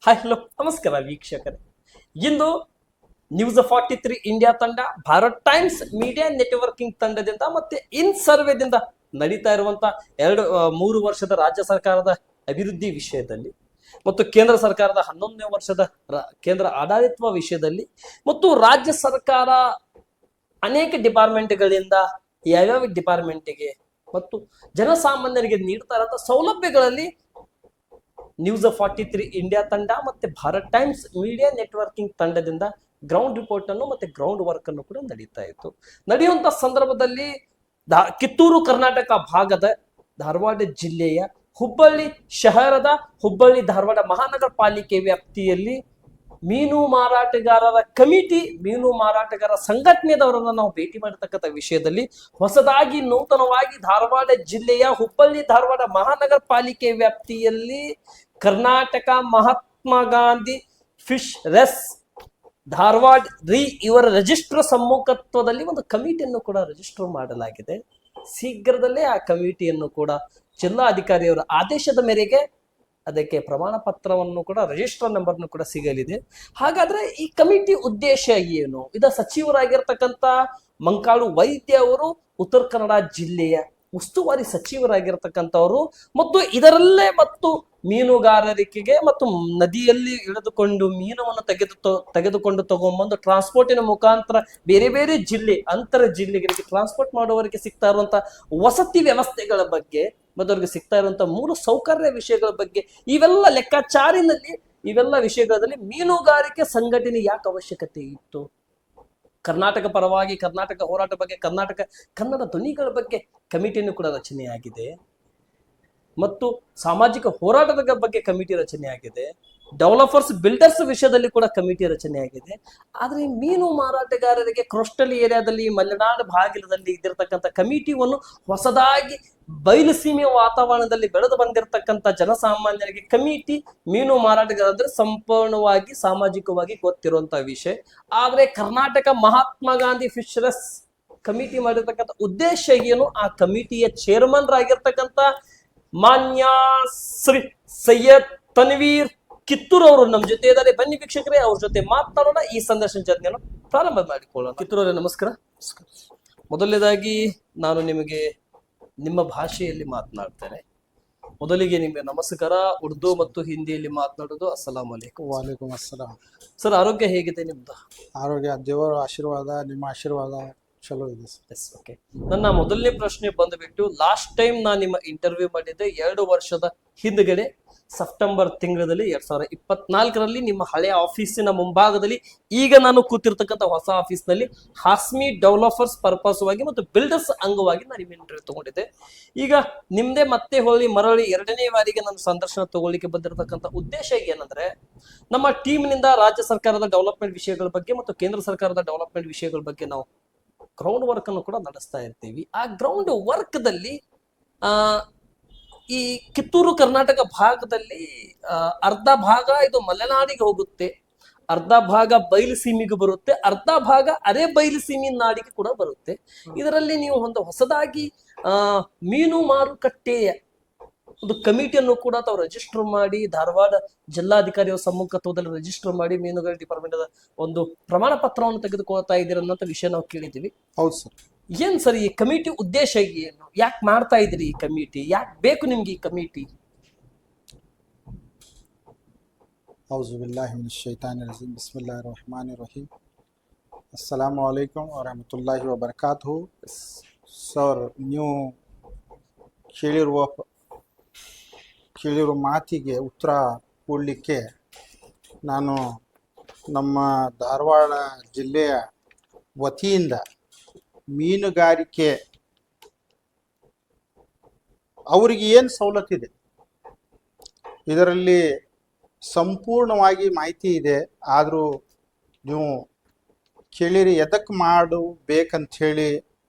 Hi hello ನಮಸ್ಕಾರ ವೀಕ್ಷಕರೇ. ಇಂದು news 43 India ತಂಡ, ಭಾರತ್ ಟೈಮ್ಸ್ ಮೀಡಿಯಾ ನೆಟ್ವರ್ಕಿಂಗ್ ತಂಡದಿಂದ ಮತ್ತೆ ಇನ್ ಸರ್ವೆದಿಂದ ನಡೀತಾ ಇರುವಂತ 3 ವರ್ಷದ ರಾಜ್ಯ ಸರ್ಕಾರದ ಅಭಿವೃದ್ಧಿ ವಿಷಯದಲ್ಲಿ ಮತ್ತು ಕೇಂದ್ರ ಸರ್ಕಾರದ 11ನೇ ವರ್ಷದ ಕೇಂದ್ರ ಆಡಳಿತ ವಿಷಯದಲ್ಲಿ ಮತ್ತು ರಾಜ್ಯ ಸರ್ಕಾರ ಅನೇಕ ಡಿಪಾರ್ಟ್ಮೆಂಟ್ಗಳಿಂದ ಯಾವ್ಯಾವ ಡಿಪಾರ್ಟ್ಮೆಂಟ್ಗೆ ಮತ್ತು ಜನಸಾಮಾನ್ಯರಿಗೆ ನೀಡ್ತಾ ಇರುವಂತಹ ಸೌಲಭ್ಯಗಳಲ್ಲಿ ನ್ಯೂಸ್ 43 ಇಂಡಿಯಾ ತಂಡ ಮತ್ತೆ ಭಾರತ್ ಟೈಮ್ಸ್ ಮೀಡಿಯಾ ನೆಟ್ವರ್ಕಿಂಗ್ ತಂಡದಿಂದ ಗ್ರೌಂಡ್ ರಿಪೋರ್ಟ್ ಅನ್ನು ಮತ್ತೆ ಗ್ರೌಂಡ್ ವರ್ಕ್ ಅನ್ನು ಕೂಡ ನಡೀತಾ ಇತ್ತು. ನಡೆಯುವಂತ ಸಂದರ್ಭದಲ್ಲಿ ಕಿತ್ತೂರು ಕರ್ನಾಟಕ ಭಾಗದ ಧಾರವಾಡ ಜಿಲ್ಲೆಯ ಹುಬ್ಬಳ್ಳಿ ಶಹರದ ಹುಬ್ಬಳ್ಳಿ ಧಾರವಾಡ ಮಹಾನಗರ ಪಾಲಿಕೆ ವ್ಯಾಪ್ತಿಯಲ್ಲಿ ಮೀನು ಮಾರಾಟಗಾರರ ಕಮಿಟಿ, ಮೀನು ಮಾರಾಟಗಾರ ಸಂಘಟನೆದವರನ್ನ ನಾವು ಭೇಟಿ ಮಾಡತಕ್ಕಂಥ ವಿಷಯದಲ್ಲಿ ಹೊಸದಾಗಿ ನೂತನವಾಗಿ ಧಾರವಾಡ ಜಿಲ್ಲೆಯ ಹುಬ್ಬಳ್ಳಿ ಧಾರವಾಡ ಮಹಾನಗರ ಪಾಲಿಕೆ ವ್ಯಾಪ್ತಿಯಲ್ಲಿ ಕರ್ನಾಟಕ ಮಹಾತ್ಮ ಗಾಂಧಿ ಫಿಶ್ ರೆಸ್ ಧಾರವಾಡ ಇವರ ರಿಜಿಸ್ಟರ್ ಸಮ್ಮುಖತ್ವದಲ್ಲಿ ಒಂದು ಕಮಿಟಿಯನ್ನು ಕೂಡ ರಿಜಿಸ್ಟರ್ ಮಾಡಲಾಗಿದೆ. ಶೀಘ್ರದಲ್ಲೇ ಆ ಕಮಿಟಿಯನ್ನು ಕೂಡ ಜಿಲ್ಲಾಧಿಕಾರಿಯವರ ಆದೇಶದ ಮೇರೆಗೆ ಅದಕ್ಕೆ ಪ್ರಮಾಣ ಪತ್ರವನ್ನು ಕೂಡ ರಿಜಿಸ್ಟರ್ ನಂಬರ್ನು ಕೂಡ ಸಿಗಲಿದೆ. ಹಾಗಾದ್ರೆ ಈ ಕಮಿಟಿ ಉದ್ದೇಶ ಏನು? ಇದ ಸಚಿವರಾಗಿರ್ತಕ್ಕಂಥ ಮಂಕಾಳು ವೈದ್ಯ ಅವರು ಉತ್ತರ ಕನ್ನಡ ಜಿಲ್ಲೆಯ ಉಸ್ತುವಾರಿ ಸಚಿವರಾಗಿರ್ತಕ್ಕಂಥವರು ಮತ್ತು ಇದರಲ್ಲೇ ಮತ್ತು ಮೀನುಗಾರರಿಕೆಗೆ ಮತ್ತು ನದಿಯಲ್ಲಿ ಇಳಿದುಕೊಂಡು ಮೀನವನ್ನು ತೆಗೆದುಕೊಂಡು ತಗೊಂಡ್ಬಂದು ಟ್ರಾನ್ಸ್ಪೋರ್ಟಿನ ಮುಖಾಂತರ ಬೇರೆ ಬೇರೆ ಜಿಲ್ಲೆ ಅಂತರ ಜಿಲ್ಲೆಗಳಿಗೆ ಟ್ರಾನ್ಸ್ಪೋರ್ಟ್ ಮಾಡುವವರಿಗೆ ಸಿಗ್ತಾ ಇರುವಂತ ವಸತಿ ವ್ಯವಸ್ಥೆಗಳ ಬಗ್ಗೆ ಮತ್ತು ಅವ್ರಿಗೆ ಸಿಗ್ತಾ ಇರುವಂತ ಮೂಲ ಸೌಕರ್ಯ ವಿಷಯಗಳ ಬಗ್ಗೆ ಇವೆಲ್ಲ ಲೆಕ್ಕಾಚಾರಿನಲ್ಲಿ ಇವೆಲ್ಲ ವಿಷಯಗಳಲ್ಲಿ ಮೀನುಗಾರಿಕೆ ಸಂಘಟನೆ ಯಾಕೆ ಅವಶ್ಯಕತೆ ಇತ್ತು? ಕರ್ನಾಟಕ ಪರವಾಗಿ ಕರ್ನಾಟಕ ಹೋರಾಟ ಬಗ್ಗೆ ಕನ್ನಡ ಧ್ವನಿಗಳ ಬಗ್ಗೆ ಕಮಿಟಿಯನ್ನು ಕೂಡ ರಚನೆಯಾಗಿದೆ ಮತ್ತು ಸಾಮಾಜಿಕ ಹೋರಾಟದ ಬಗ್ಗೆ ಕಮಿಟಿ ರಚನೆಯಾಗಿದೆ. ಡೆವಲಪರ್ಸ್ ಬಿಲ್ಡರ್ಸ್ ವಿಷಯದಲ್ಲಿ ಕೂಡ ಕಮಿಟಿ ರಚನೆಯಾಗಿದೆ. ಆದ್ರೆ ಮೀನು ಮಾರಾಟಗಾರರಿಗೆ ಕೋಸ್ಟಲ್ ಏರಿಯಾದಲ್ಲಿ ಮಲೆನಾಡು ಭಾಗದಲ್ಲಿ ಇದ್ದಿರ್ತಕ್ಕಂಥ ಕಮಿಟಿಯನ್ನು ಹೊಸದಾಗಿ ಬಯಲುಸೀಮೆ ವಾತಾವರಣದಲ್ಲಿ ಬೆಳೆದು ಬಂದಿರತಕ್ಕಂಥ ಜನಸಾಮಾನ್ಯರಿಗೆ ಕಮಿಟಿ ಮೀನು ಮಾರಾಟಗಾರ ಅಂದ್ರೆ ಸಂಪೂರ್ಣವಾಗಿ ಸಾಮಾಜಿಕವಾಗಿ ಗೊತ್ತಿರುವಂತಹ ವಿಷಯ. ಆದ್ರೆ ಕರ್ನಾಟಕ ಮಹಾತ್ಮ ಗಾಂಧಿ ಫಿಶರಸ್ ಕಮಿಟಿ ಮಾಡಿರ್ತಕ್ಕಂಥ ಉದ್ದೇಶ ಏನು? ಆ ಕಮಿಟಿಯ ಚೇರ್ಮನ್ ರಾಗಿರ್ತಕ್ಕಂಥ ಮಾನ್ಯ ಶ್ರೀ ಸೈಯದ್ ತನ್ವೀರ್ ಕಿತ್ತೂರ್ ಅವರು ನಮ್ಮ ಜೊತೆ ಇದ್ದಾರೆ. ಬನ್ನಿ ವೀಕ್ಷಕರೇ, ಅವ್ರ ಜೊತೆ ಮಾತನಾಡೋಣ, ಈ ಸಂದರ್ಶನ ಜರ್ನಿಯನ್ನು ಪ್ರಾರಂಭ ಮಾಡಿಕೊಳ್ಳೋಣ. ಕಿತ್ತೂರ್ ಅವರೇ ನಮಸ್ಕಾರ. ಮೊದಲನೇದಾಗಿ ನಾನು ನಿಮಗೆ ನಿಮ್ಮ ಭಾಷೆಯಲ್ಲಿ ಮಾತನಾಡ್ತೇನೆ. ಮೊದಲಿಗೆ ನಿಮಗೆ ನಮಸ್ಕಾರ. ಉರ್ದು ಮತ್ತು ಹಿಂದಿಯಲ್ಲಿ ಮಾತನಾಡೋದು. ಅಸ್ಸಲಾಂ ವಲೈಕುಂ. ವಾಲೇಕುಂ ಅಸ್ಸಲಾಂ. ಸರ್, ಆರೋಗ್ಯ ಹೇಗಿದೆ ನಿಮ್ದು? ಆರೋಗ್ಯ ದೇವರ ಆಶೀರ್ವಾದ, ನಿಮ್ಮ ಆಶೀರ್ವಾದ ಚಲೋ ಇದೆ ಸರ್. ಓಕೆ. ನನ್ನ ಮೊದಲನೇ ಪ್ರಶ್ನೆ ಬಂದ್ಬಿಟ್ಟು, ಲಾಸ್ಟ್ ಟೈಮ್ ನಾನು ನಿಮ್ಮ ಇಂಟರ್ವ್ಯೂ ಮಾಡಿದ್ದೆ 2 ವರ್ಷದ ಹಿಂದ್ಗಡೆ ಸೆಪ್ಟೆಂಬರ್ ತಿಂಗಳಲ್ಲಿ 2024ರಲ್ಲಿ ನಿಮ್ಮ ಹಳೆಯ ಆಫೀಸಿನ ಮುಂಭಾಗದಲ್ಲಿ ಈಗ ನಾನು ಕೂತಿರ್ತಕ್ಕಂಥ ಹೊಸ ಆಫೀಸ್ನಲ್ಲಿ ಹಾಸ್ಮಿ ಡೆವಲಪರ್ಸ್ ಪರ್ಪಸ್ವಾಗಿ ಮತ್ತು ಬಿಲ್ಡರ್ಸ್ ಅಂಗವಾಗಿ ನಾನು ನಿಮ್ಮ ಇಂಟರ್ವ್ಯೂ ತಗೊಂಡಿದ್ದೆ. ಈಗ ನಿಮ್ದೇ ಮತ್ತೆ ಮರಳಿ 2ನೇ ಬಾರಿಗೆ ನಾನು ಸಂದರ್ಶನ ತಗೊಳ್ಳಿಕ್ಕೆ ಬಂದಿರತಕ್ಕಂಥ ಉದ್ದೇಶ ಏನಂದ್ರೆ, ನಮ್ಮ ಟೀಮ್ನಿಂದ ರಾಜ್ಯ ಸರ್ಕಾರದ ಡೆವಲಪ್ಮೆಂಟ್ ವಿಷಯಗಳ ಬಗ್ಗೆ ಮತ್ತು ಕೇಂದ್ರ ಸರ್ಕಾರದ ಡೆವಲಪ್ಮೆಂಟ್ ವಿಷಯಗಳ ಬಗ್ಗೆ ನಾವು ಗ್ರೌಂಡ್ ವರ್ಕ್ ಅನ್ನು ಕೂಡ ನಡೆಸ್ತಾ ಇರ್ತೀವಿ. ಆ ಗ್ರೌಂಡ್ ವರ್ಕ್ ದಲ್ಲಿ ಈ ಕಿತ್ತೂರು ಕರ್ನಾಟಕ ಭಾಗದಲ್ಲಿ ಅರ್ಧ ಭಾಗ ಇದು ಮಲೆನಾಡಿಗೆ ಹೋಗುತ್ತೆ, ಅರ್ಧ ಭಾಗ ಬಯಲುಸೀಮೆಗೆ ಬರುತ್ತೆ, ಅರ್ಧ ಭಾಗ ಅರೆ ಬಯಲುಸೀಮೆ ನಾಡಿಗೆ ಕೂಡ ಬರುತ್ತೆ. ಇದರಲ್ಲಿ ನೀವು ಒಂದು ಹೊಸದಾಗಿ ಮೀನು ಮಾರುಕಟ್ಟೆಯ ಒಂದು ಕಮಿಟಿಯನ್ನು ಕೂಡ ತಾವು ರಿಜಿಸ್ಟರ್ ಮಾಡಿ ಧಾರವಾಡ ಜಿಲ್ಲಾಧಿಕಾರಿಯ ಸಮ್ಮುಖತ್ವದಲ್ಲಿ ರಿಜಿಸ್ಟರ್ ಮಾಡಿ ಮೀನುಗಾರಿಕೆ ಡಿಪಾರ್ಟ್ಮೆಂಟ್ ಒಂದು ಪ್ರಮಾಣ ಪತ್ರವನ್ನು ತೆಗೆದುಕೊಳ್ತಾ ಇದ್ದೀರಿ ಅನ್ನೋ ವಿಷಯ ನಾವು ಕೇಳಿದ್ದೀವಿ. ಹೌದು ಸರ್. ಏನ್ ಸರ್ ಈ ಕಮಿಟಿ ಉದ್ದೇಶ ಏನು? ಯಾಕೆ ಮಾಡ್ತಾ ಇದ್ರಿ ಈ ಕಮಿಟಿ? ಯಾಕೆ ಬೇಕು ನಿಮ್ಗೆ ಈ ಕಮಿಟಿ? ಔಜು ಬಿಲ್ಲಾಹಿ ಮಿನಶ್ ಶೈತಾನಿರ್ ರಜೀಮ್. ಬಿಸ್ಮಿಲ್ಲಾಹಿರ್ ರಹಮಾನಿರ್ ರಹೀಮ್. ಅಸ್ಸಲಾಮು ಅಲೈಕುಂ ವ ರಹಮತುಲ್ಲಾಹಿ ವ ಬರಕಾತುಹು. ಸರ್, ನೀವು ಕೇಳಿರುವ ಮಾತಿಗೆ ಉತ್ತರ ಕೊಡಲಿಕ್ಕೆ ನಾನು ನಮ್ಮ ಧಾರವಾಡ ಜಿಲ್ಲೆಯ ವತಿಯಿಂದ ಮೀನುಗಾರಿಕೆ ಅವರಿಗೆ ಏನು ಸವಲತ್ತಿದೆ ಇದರಲ್ಲಿ ಸಂಪೂರ್ಣವಾಗಿ ಮಾಹಿತಿ ಇದೆ. ಆದರೂ ನೀವು ಕೇಳಿರಿ ಎದಕ್ಕೆ ಮಾಡಬೇಕಂಥೇಳಿ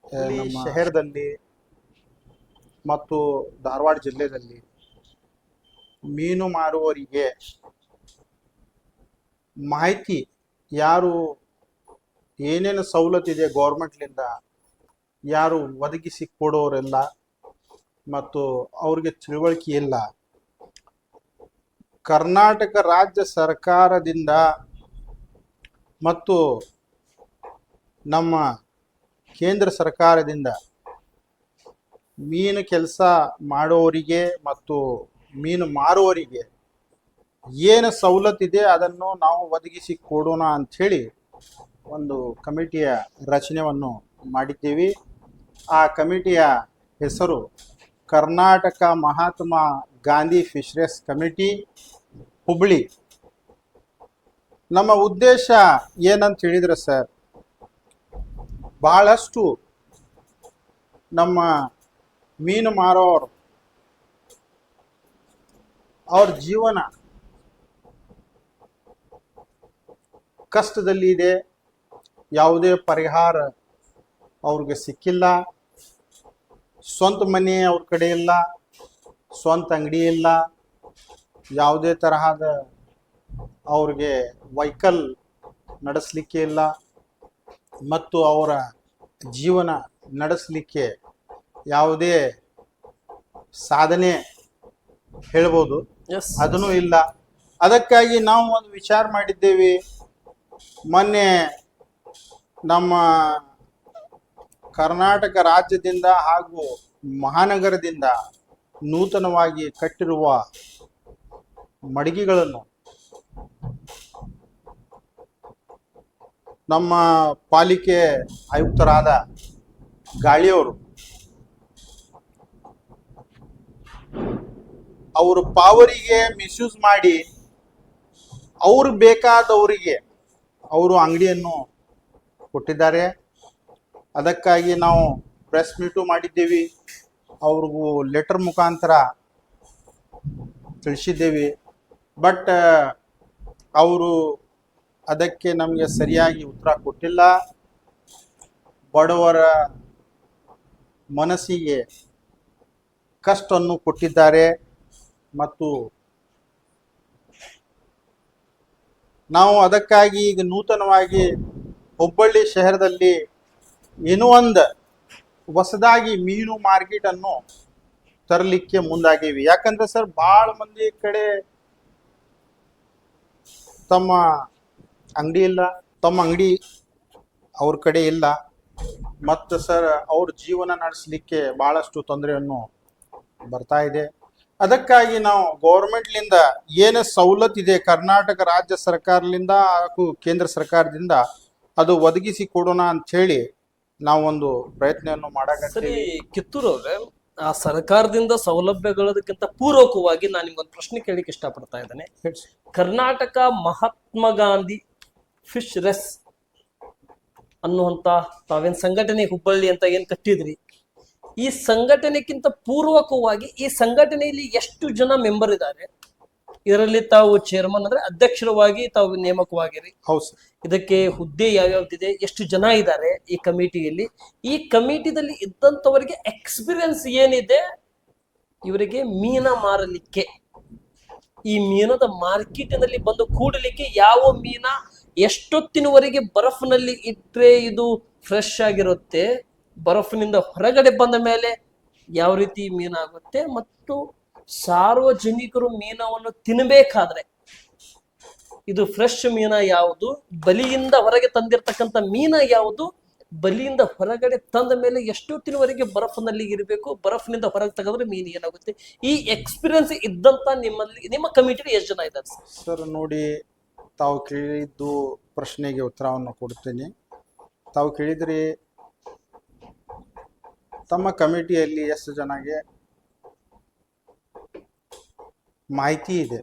ನಮ್ಮ ಶಹರದಲ್ಲಿ ಮತ್ತು ಧಾರವಾಡ ಜಿಲ್ಲೆಯಲ್ಲಿ ಮೀನು ಮಾರುವವರಿಗೆ ಮಾಹಿತಿ ಯಾರು ಏನೇನು ಸವಲತ್ತಿದೆ ಗೌರ್ಮೆಂಟ್ಲಿಂದ ಯಾರು ಒದಗಿಸಿ ಕೊಡೋರೆಲ್ಲ ಮತ್ತು ಅವ್ರಿಗೆ ತಿಳುವಳಿಕೆ ಇಲ್ಲ. ಕರ್ನಾಟಕ ರಾಜ್ಯ ಸರ್ಕಾರದಿಂದ ಮತ್ತು ನಮ್ಮ ಕೇಂದ್ರ ಸರ್ಕಾರದಿಂದ ಮೀನು ಕೆಲಸ ಮಾಡೋರಿಗೆ ಮತ್ತು ಮೀನು ಮಾರುವವರಿಗೆ ಏನು ಸವಲತ್ತಿದೆ ಅದನ್ನು ನಾವು ಒದಗಿಸಿ ಕೊಡೋಣ ಅಂಥೇಳಿ ಒಂದು ಕಮಿಟಿಯ ರಚನೆಯನ್ನು ಮಾಡಿದ್ದೀವಿ. ಆ ಕಮಿಟಿಯ ಹೆಸರು ಕರ್ನಾಟಕ ಮಹಾತ್ಮ ಗಾಂಧಿ ಫಿಶರೀಸ್ ಕಮಿಟಿ ಹುಬ್ಬಳ್ಳಿ. ನಮ್ಮ ಉದ್ದೇಶ ಏನಂತ ಹೇಳಿದ್ರೆ ಸರ್, ಬಹಳಷ್ಟು ನಮ್ಮ ಮೀನು ಮಾರೋರು ಅವ್ರ ಜೀವನ ಕಷ್ಟದಲ್ಲಿ ಇದೆ, ಯಾವುದೇ ಪರಿಹಾರ ಅವ್ರಿಗೆ ಸಿಕ್ಕಿಲ್ಲ, ಸ್ವಂತ ಮನೆ ಅವ್ರ ಕಡೆ ಇಲ್ಲ, ಸ್ವಂತ ಅಂಗಡಿ ಇಲ್ಲ, ಯಾವುದೇ ತರಹದ ಅವ್ರಿಗೆ ವೆಹಿಕಲ್ ನಡೆಸಲಿಕ್ಕೆ ಇಲ್ಲ ಮತ್ತು ಅವರ ಜೀವನ ನಡೆಸಲಿಕ್ಕೆ ಯಾವುದೇ ಸಾಧನೆ ಹೇಳ್ಬೋದು ಎಸ್ ಅದನ್ನು ಇಲ್ಲ. ಅದಕ್ಕಾಗಿ ನಾವು ಒಂದು ವಿಚಾರ ಮಾಡಿದ್ದೇವೆ. ಮೊನ್ನೆ ನಮ್ಮ ಕರ್ನಾಟಕ ರಾಜ್ಯದಿಂದ ಹಾಗೂ ಮಹಾನಗರದಿಂದ ನೂತನವಾಗಿ ಕಟ್ಟಿರುವ ಮಡಗಿಗಳನ್ನು ನಮ್ಮ ಪಾಲಿಕೆ ಆಯುಕ್ತರಾದ ಗಾಳಿಯವರು ಅವರು ಪಾವರಿಗೆ ಮಿಸ್ಯೂಸ್ ಮಾಡಿ ಅವ್ರು ಬೇಕಾದವರಿಗೆ ಅವರು ಅಂಗಡಿಯನ್ನು ಕೊಟ್ಟಿದ್ದಾರೆ. ಅದಕ್ಕಾಗಿ ನಾವು ಪ್ರೆಸ್ ಮೀಟು ಮಾಡಿದ್ದೇವೆ, ಅವ್ರಿಗೂ ಲೆಟರ್ ಮುಖಾಂತರ ತಿಳಿಸಿದ್ದೇವೆ. ಬಟ್ ಅವರು ಅದಕ್ಕೆ ನಮಗೆ ಸರಿಯಾಗಿ ಉತ್ತರ ಕೊಟ್ಟಿಲ್ಲ. ಬಡವರ ಮನಸ್ಸಿಗೆ ಕಷ್ಟವನ್ನು ಕೊಟ್ಟಿದ್ದಾರೆ ಮತ್ತು ನಾವು ಅದಕ್ಕಾಗಿ ಈಗ ನೂತನವಾಗಿ ಹುಬ್ಬಳ್ಳಿ ಶಹರದಲ್ಲಿ ಏನೋ ಒಂದು ಹೊಸದಾಗಿ ಮೀನು ಮಾರ್ಕೆಟ್ ಅನ್ನು ತರಲಿಕ್ಕೆ ಮುಂದಾಗೀವಿ. ಯಾಕಂದ್ರೆ ಸರ್, ಭಾಳ ಮಂದಿ ಕಡೆ ತಮ್ಮ ಅಂಗಡಿ ಇಲ್ಲ, ತಮ್ಮ ಅಂಗಡಿ ಅವ್ರ ಕಡೆ ಇಲ್ಲ ಮತ್ತು ಸರ್ ಅವ್ರ ಜೀವನ ನಡೆಸಲಿಕ್ಕೆ ಭಾಳಷ್ಟು ತೊಂದರೆಯನ್ನು ಬರ್ತಾ ಇದೆ. ಅದಕ್ಕಾಗಿ ನಾವು ಗೌರ್ಮೆಂಟ್ಲಿಂದ ಏನು ಸವಲತ್ತಿದೆ ಕರ್ನಾಟಕ ರಾಜ್ಯ ಸರ್ಕಾರದಿಂದ ಹಾಗೂ ಕೇಂದ್ರ ಸರ್ಕಾರದಿಂದ ಅದು ಒದಗಿಸಿ ಕೊಡೋಣ ಅಂಥೇಳಿ ನಾವೊಂದು ಪ್ರಯತ್ನವನ್ನು ಸರಿ ಮಾಡಕತ್ತೀವಿ. ಕಿತ್ತೂರು ಅವ್ರೆ, ಆ ಸರ್ಕಾರದಿಂದ ಸೌಲಭ್ಯಗಳದಕ್ಕಿಂತ ಪೂರ್ವಕವಾಗಿ ನಾನು ನಿಮ್ಗೊಂದು ಪ್ರಶ್ನೆ ಕೇಳಿಕ್ಕೆ ಇಷ್ಟಪಡ್ತಾ ಇದ್ದೇನೆ. ಕರ್ನಾಟಕ ಮಹಾತ್ಮ ಗಾಂಧಿ ಫಿಶರೀಸ್ ಅನ್ನುವಂತ ತಾವೇನ್ ಸಂಘಟನೆ ಹುಬ್ಬಳ್ಳಿ ಅಂತ ಏನ್ ಕಟ್ಟಿದ್ರಿ, ಈ ಸಂಘಟನೆಗಿಂತ ಪೂರ್ವಕವಾಗಿ ಈ ಸಂಘಟನೆಯಲ್ಲಿ ಎಷ್ಟು ಜನ ಮೆಂಬರ್ ಇದ್ದಾರೆ? ಇದರಲ್ಲಿ ತಾವು ಚೇರ್ಮನ್ ಅಂದ್ರೆ ಅಧ್ಯಕ್ಷರವಾಗಿ ತಾವು ನೇಮಕವಾಗಿರಿ. ಹೌದು ಸರ್. ಇದಕ್ಕೆ ಹುದ್ದೆ ಯಾವ್ಯಾವ್ದಿದೆ, ಎಷ್ಟು ಜನ ಇದ್ದಾರೆ ಈ ಕಮಿಟಿಯಲ್ಲಿ, ಈ ಕಮಿಟಿದಲ್ಲಿ ಇದ್ದಂಥವರಿಗೆ ಎಕ್ಸ್ಪೀರಿಯನ್ಸ್ ಏನಿದೆ ಇವರಿಗೆ ಮೀನ ಮಾರಲಿಕ್ಕೆ, ಈ ಮೀನದ ಮಾರ್ಕೆಟಿನಲ್ಲಿ ಬಂದು ಕೂಡಲಿಕ್ಕೆ, ಯಾವ ಮೀನ ಎಷ್ಟೊತ್ತಿನವರೆಗೆ ಬರಫ್ನಲ್ಲಿ ಇಟ್ಟರೆ ಇದು ಫ್ರೆಶ್ ಆಗಿರುತ್ತೆ, ಬರಫ್ನಿಂದ ಹೊರಗಡೆ ಬಂದ ಮೇಲೆ ಯಾವ ರೀತಿ ಮೀನಾಗುತ್ತೆ, ಮತ್ತು ಸಾರ್ವಜನಿಕರು ಮೀನವನ್ನು ತಿನ್ನಬೇಕಾದ್ರೆ ಇದು ಫ್ರೆಶ್ ಮೀನ ಯಾವುದು, ಬಲಿಯಿಂದ ಹೊರಗೆ ತಂದಿರತಕ್ಕಂಥ ಮೀನ ಯಾವುದು, ಬಲಿಯಿಂದ ಹೊರಗಡೆ ತಂದ ಮೇಲೆ ಎಷ್ಟೊತ್ತಿನವರೆಗೆ ಬರಫ್ನಲ್ಲಿ ಇರಬೇಕು, ಬರಫ್ನಿಂದ ಹೊರಗೆ ತೆಗೆದ್ರೆ ಮೀನು ಏನಾಗುತ್ತೆ, ಈ ಎಕ್ಸ್ಪೀರಿಯನ್ಸ್ ಇದ್ದಂತ ನಿಮ್ಮಲ್ಲಿ ನಿಮ್ಮ ಕಮಿಟಿಲಿ ಎಷ್ಟು ಜನ ಇದ್ದಾರೆ ಸರ್? ನೋಡಿ, ತಾವು ಕೇಳಿದ್ದು ಪ್ರಶ್ನೆಗೆ ಉತ್ತರವನ್ನು ಕೊಡ್ತೇನೆ. ತಾವು ಕೇಳಿದ್ರಿ ತಮ್ಮ ಕಮಿಟಿಯಲ್ಲಿ ಎಷ್ಟು ಜನಗೆ ಮಾಹಿತಿ ಇದೆ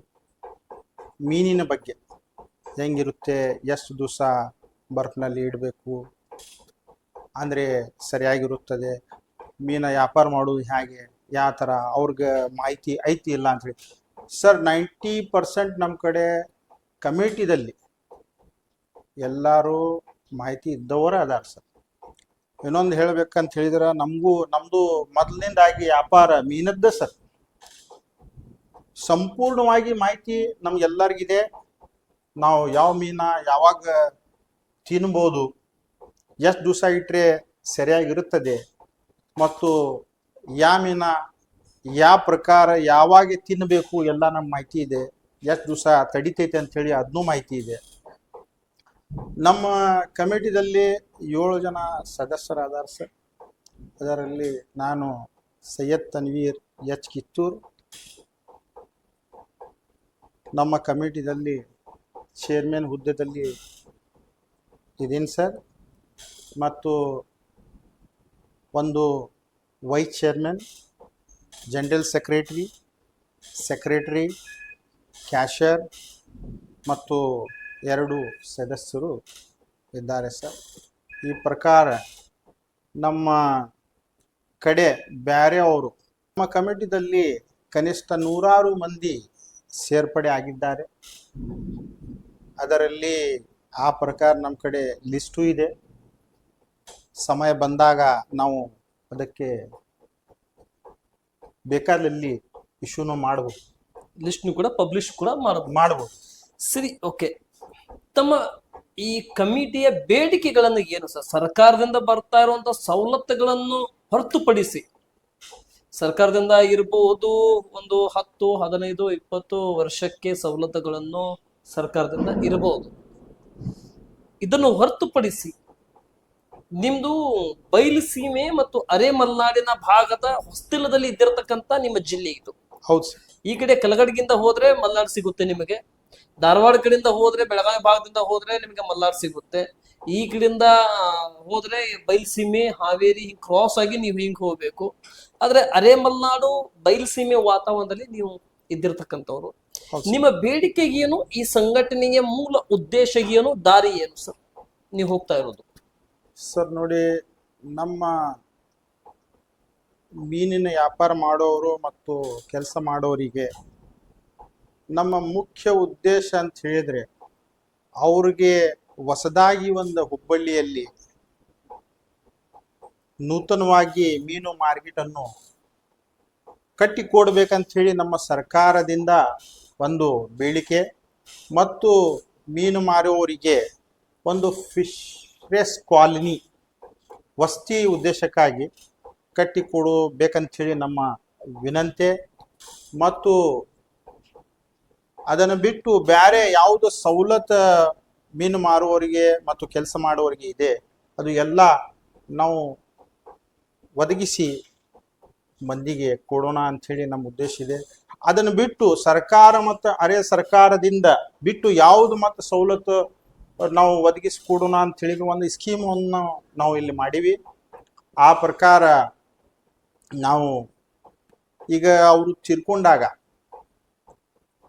ಮೀನಿನ ಬಗ್ಗೆ, ಹೆಂಗಿರುತ್ತೆ, ಎಷ್ಟು ದಿವಸ ಬರ್ಫ್ನಲ್ಲಿ ಇಡಬೇಕು ಅಂದರೆ ಸರಿಯಾಗಿರುತ್ತದೆ, ಮೀನ ವ್ಯಾಪಾರ ಮಾಡೋದು ಹೇಗೆ, ಯಾವ ಥರ ಅವ್ರಿಗೆ ಮಾಹಿತಿ ಐತಿ ಇಲ್ಲ ಅಂಥೇಳಿ. ಸರ್, 90% ನಮ್ಮ ಕಡೆ ಕಮಿಟಿದಲ್ಲಿ ಎಲ್ಲರೂ ಮಾಹಿತಿ ಇದ್ದವರ ಅದಾರ ಸರ್. ಇನ್ನೊಂದು ಹೇಳ್ಬೇಕಂತ ಹೇಳಿದ್ರೆ, ನಮ್ಮದು ಮೊದಲಿನಿಂದಾಗಿ ವ್ಯಾಪಾರ ಮೀನದ್ದ ಸರ್. ಸಂಪೂರ್ಣವಾಗಿ ಮಾಹಿತಿ ನಮ್ಗೆಲ್ಲರಿಗಿದೆ. ನಾವು ಯಾವ ಮೀನ ಯಾವಾಗ ತಿನ್ಬೋದು, ಎಷ್ಟು ದಿವಸ ಇಟ್ಟರೆ ಸರಿಯಾಗಿರುತ್ತದೆ ಮತ್ತು ಯಾವ ಮೀನ ಯಾವ ಪ್ರಕಾರ ಯಾವಾಗ ತಿನ್ನಬೇಕು ಎಲ್ಲ ನಮ್ಮ ಮಾಹಿತಿ ಇದೆ. ಎಷ್ಟು ದಿವಸ ತಡಿತೈತೆ ಅಂಥೇಳಿ ಅದನ್ನೂ ಮಾಹಿತಿ ಇದೆ. ನಮ್ಮ ಕಮಿಟಿದಲ್ಲಿ 7 ಜನ ಸದಸ್ಯರಾದಾರ ಸರ್. ಅದರಲ್ಲಿ ನಾನು ಸೈಯದ್ ತನ್ವೀರ್ ಎಚ್ ಕಿತ್ತೂರ್ ನಮ್ಮ ಕಮಿಟಿದಲ್ಲಿ ಚೇರ್ಮನ್ ಹುದ್ದೆದಲ್ಲಿ ಇದ್ದೀನಿ ಸರ್. ಮತ್ತು ಒಂದು vice chairman, general secretary, cashier ಮತ್ತು 2 ಸದಸ್ಯರು ಇದ್ದಾರೆ ಸರ್. ಈ ಪ್ರಕಾರ ನಮ್ಮ ಕಡೆ ಬೇರೆ ಅವರು ನಮ್ಮ ಕಮಿಟಿದಲ್ಲಿ ಕನಿಷ್ಠ 100 ಮಂದಿ ಸೇರ್ಪಡೆ ಆಗಿದ್ದಾರೆ. ಅದರಲ್ಲಿ ಆ ಪ್ರಕಾರ ನಮ್ಮ ಕಡೆ ಲಿಸ್ಟು ಇದೆ. ಸಮಯ ಬಂದಾಗ ನಾವು ಅದಕ್ಕೆ ಬೇಕಾದಲ್ಲಿ ಇಶ್ಯೂನು ಮಾಡ್ಬೋದು, ಲಿಸ್ಟ್ನು ಕೂಡ ಪಬ್ಲಿಷ್ ಕೂಡ ಮಾಡ್ಬೋದು. ಸರಿ, ಓಕೆ. ತಮ್ಮ ಈ ಕಮಿಟಿಯ ಬೇಡಿಕೆಗಳನ್ನು ಏನು ಸರ್? ಸರ್ಕಾರದಿಂದ ಬರ್ತಾ ಇರುವಂತ ಸವಲತ್ತುಗಳನ್ನು ಹೊರತುಪಡಿಸಿ, ಸರ್ಕಾರದಿಂದ ಇರಬಹುದು ಒಂದು 10, 15, 20 ವರ್ಷಕ್ಕೆ ಸವಲತ್ತುಗಳನ್ನು ಸರ್ಕಾರದಿಂದ ಇರಬಹುದು. ಇದನ್ನು ಹೊರತುಪಡಿಸಿ ನಿಮ್ದು ಬಯಲು ಸೀಮೆ ಮತ್ತು ಅರೆಮಲ್ನಾಡಿನ ಭಾಗದ ಹೊಸ್ತಿಲದಲ್ಲಿ ಇದ್ದಿರತಕ್ಕಂತ ನಿಮ್ಮ ಜಿಲ್ಲೆ ಇದು. ಹೌದು ಸರ್. ಈ ಕಡೆ ಕಲಗಡಗಿಂದ ಹೋದ್ರೆ ಮಲ್ನಾಡ್ ಸಿಗುತ್ತೆ ನಿಮಗೆ, ಧಾರವಾಡ ಕಡೆಯಿಂದ ಹೋದ್ರೆ, ಬೆಳಗಾವಿ ಭಾಗದಿಂದ ಹೋದ್ರೆ ನಿಮಗೆ ಮಲ್ನಾಡ್ ಸಿಗುತ್ತೆ. ಈ ಕಡೆಯಿಂದ ಹೋದ್ರೆ ಬಯಲ್ಸೀಮೆ, ಹಾವೇರಿ ಹಿಂಗ್ ಕ್ರಾಸ್ ಆಗಿ ನೀವು ಹಿಂಗ್ ಹೋಗ್ಬೇಕು. ಆದ್ರೆ ಅರೆಮಲ್ನಾಡು ಬಯಲ್ಸೀಮೆ ವಾತಾವರಣದಲ್ಲಿ ನೀವು ಇದ್ದಿರ್ತಕ್ಕಂಥವ್ರು. ನಿಮ್ಮ ಬೇಡಿಕೆ ಏನು? ಈ ಸಂಘಟನೆಯ ಮೂಲ ಉದ್ದೇಶ ಏನು? ದಾರಿ ಏನು ಸರ್ ನೀವು ಹೋಗ್ತಾ ಇರೋದು? ಸರ್ ನೋಡಿ, ನಮ್ಮ ಮೀನಿನ ವ್ಯಾಪಾರ ಮಾಡೋರು ಮತ್ತು ಕೆಲಸ ಮಾಡೋರಿಗೆ ನಮ್ಮ ಮುಖ್ಯ ಉದ್ದೇಶ ಅಂತ ಹೇಳಿದ್ರೆ, ಅವ್ರಿಗೆ ಹೊಸದಾಗಿ ಒಂದು ಹುಬ್ಬಳ್ಳಿಯಲ್ಲಿ ನೂತನವಾಗಿ ಮೀನು ಮಾರ್ಕೆಟ್ ಅನ್ನು ಕಟ್ಟಿಕೊಡ್ಬೇಕಂತ ಹೇಳಿ ನಮ್ಮ ಸರ್ಕಾರದಿಂದ ಒಂದು ಬೇಡಿಕೆ, ಮತ್ತು ಮೀನು ಮಾರುವವರಿಗೆ ಒಂದು ಫಿಶರ್ಸ್ ಕಾಲನಿ ವಸತಿ ಉದ್ದೇಶಕ್ಕಾಗಿ ಕಟ್ಟಿಕೊಡಬೇಕಂತ ಹೇಳಿ ನಮ್ಮ ವಿನಂತಿ. ಮತ್ತು ಅದನ್ನು ಬಿಟ್ಟು ಬೇರೆ ಯಾವುದು ಸವಲತ್ತು ಮೀನು ಮಾರುವವರಿಗೆ ಮತ್ತು ಕೆಲಸ ಮಾಡುವವರಿಗೆ ಇದೆ, ಅದು ಎಲ್ಲ ನಾವು ಒದಗಿಸಿ ಮಂದಿಗೆ ಕೊಡೋಣ ಅಂಥೇಳಿ ನಮ್ಮ ಉದ್ದೇಶ ಇದೆ. ಅದನ್ನು ಬಿಟ್ಟು ಸರ್ಕಾರ ಮತ್ತು ಅರೆ ಸರ್ಕಾರದಿಂದ ಬಿಟ್ಟು ಯಾವುದು ಮತ್ತು ಸವಲತ್ತು ನಾವು ಒದಗಿಸಿ ಕೊಡೋಣ ಅಂಥೇಳಿ ಒಂದು ಸ್ಕೀಮನ್ನು ನಾವು ಇಲ್ಲಿ ಮಾಡೀವಿ. ಆ ಪ್ರಕಾರ ನಾವು ಈಗ ಅವರು ತೀರ್ಕೊಂಡಾಗ,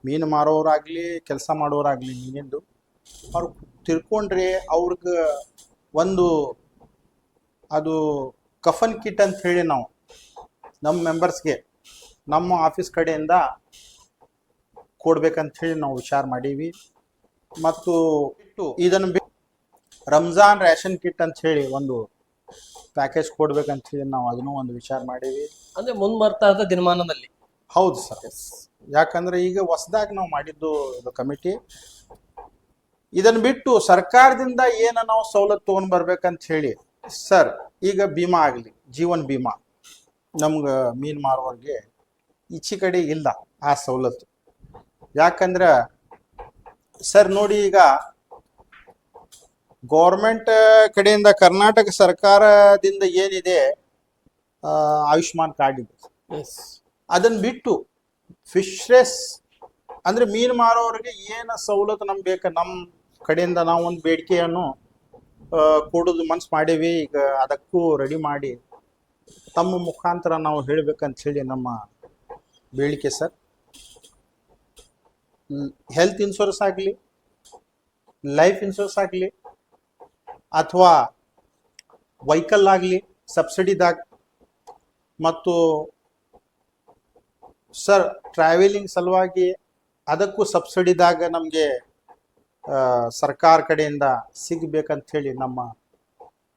ಮೀನು ಮಾರೋರಾಗಲಿ ಕೆಲಸ ಮಾಡೋರಾಗಲಿ ಮೀನಿಂದು, ಅವ್ರು ತಿರ್ಕೊಂಡ್ರೆ ಅವ್ರಿಗೆ ಒಂದು ಅದು ಕಫನ್ ಕಿಟ್ ಅಂತ ಹೇಳಿ ನಾವು ನಮ್ಮ ಮೆಂಬರ್ಸ್ಗೆ ನಮ್ಮ ಆಫೀಸ್ ಕಡೆಯಿಂದ ಕೊಡ್ಬೇಕಂತ ಹೇಳಿ ನಾವು ವಿಚಾರ ಮಾಡೀವಿ. ಮತ್ತು ಇದನ್ನು ಬಿಟ್ಟು ರಂಜಾನ್ ರೇಷನ್ ಕಿಟ್ ಅಂತ ಹೇಳಿ ಒಂದು ಪ್ಯಾಕೇಜ್ ಕೊಡ್ಬೇಕಂತ ಹೇಳಿ ನಾವು ಅದನ್ನು ಒಂದು ವಿಚಾರ ಮಾಡೀವಿ. ಅಂದ್ರೆ ಮುಂಬರ್ತಾ ಇದ್ದ ದಿನಮಾನದಲ್ಲಿ. ಹೌದು ಸರ್. ಯಾಕಂದ್ರೆ ಈಗ ಹೊಸದಾಗಿ ನಾವು ಮಾಡಿದ್ದು ಇದು ಕಮಿಟಿ. ಇದನ್ನು ಬಿಟ್ಟು ಸರ್ಕಾರದಿಂದ ಏನು ನಾವು ಸವಲತ್ತು ತೊಗೊಂಡು ಬರ್ಬೇಕಂತ ಹೇಳಿ ಸರ್, ಈಗ ಭೀಮಾ ಆಗಲಿ, ಜೀವನ್ ಭೀಮಾ ನಮ್ಗೆ ಮೀನು ಮಾರುವವ್ರಿಗೆ ಈಚೆ ಕಡೆ ಇಲ್ಲ ಆ ಸವಲತ್ತು. ಯಾಕಂದ್ರೆ ಸರ್ ನೋಡಿ, ಈಗ ಗೌರ್ಮೆಂಟ್ ಕಡೆಯಿಂದ ಕರ್ನಾಟಕ ಸರ್ಕಾರದಿಂದ ಏನಿದೆ ಆಯುಷ್ಮಾನ್ ಕಾರ್ಡ್ ಇದೆ, ಅದನ್ನು ಬಿಟ್ಟು ಫಿಶರ್ಸ್ ಅಂದ್ರೆ ಮೀನು ಮಾರೋರಿಗೆ ಏನು ಸವಲತ್ತು ನಮ್ಗೆ ಬೇಕು, ನಮ್ಮ ಕಡೆಯಿಂದ ನಾವು ಒಂದು ಬೇಡಿಕೆಯನ್ನು ಕೊಡೋದು ಮನ್ಸು ಮಾಡೀವಿ. ಈಗ ಅದಕ್ಕೂ ರೆಡಿ ಮಾಡಿ ತಮ್ಮ ಮುಖಾಂತರ ನಾವು ಹೇಳ್ಬೇಕಂತ ಹೇಳಿ ನಮ್ಮ ಬೇಡಿಕೆ ಸರ್. ಹೆಲ್ತ್ ಇನ್ಶೂರೆನ್ಸ್ ಆಗಲಿ, ಲೈಫ್ ಇನ್ಶೂರೆನ್ಸ್ ಆಗಲಿ, ಅಥವಾ ವೆಹಿಕಲ್ ಆಗಲಿ ಸಬ್ಸಿಡಿದಾಗ, ಮತ್ತು ಸರ್ ಟ್ರಾವೆಲಿಂಗ್ ಸಲುವಾಗಿ ಅದಕ್ಕೂ ಸಬ್ಸಿಡಿದಾಗ ನಮಗೆ ಸರ್ಕಾರ ಕಡೆಯಿಂದ ಸಿಗಬೇಕಂತ ಹೇಳಿ ನಮ್ಮ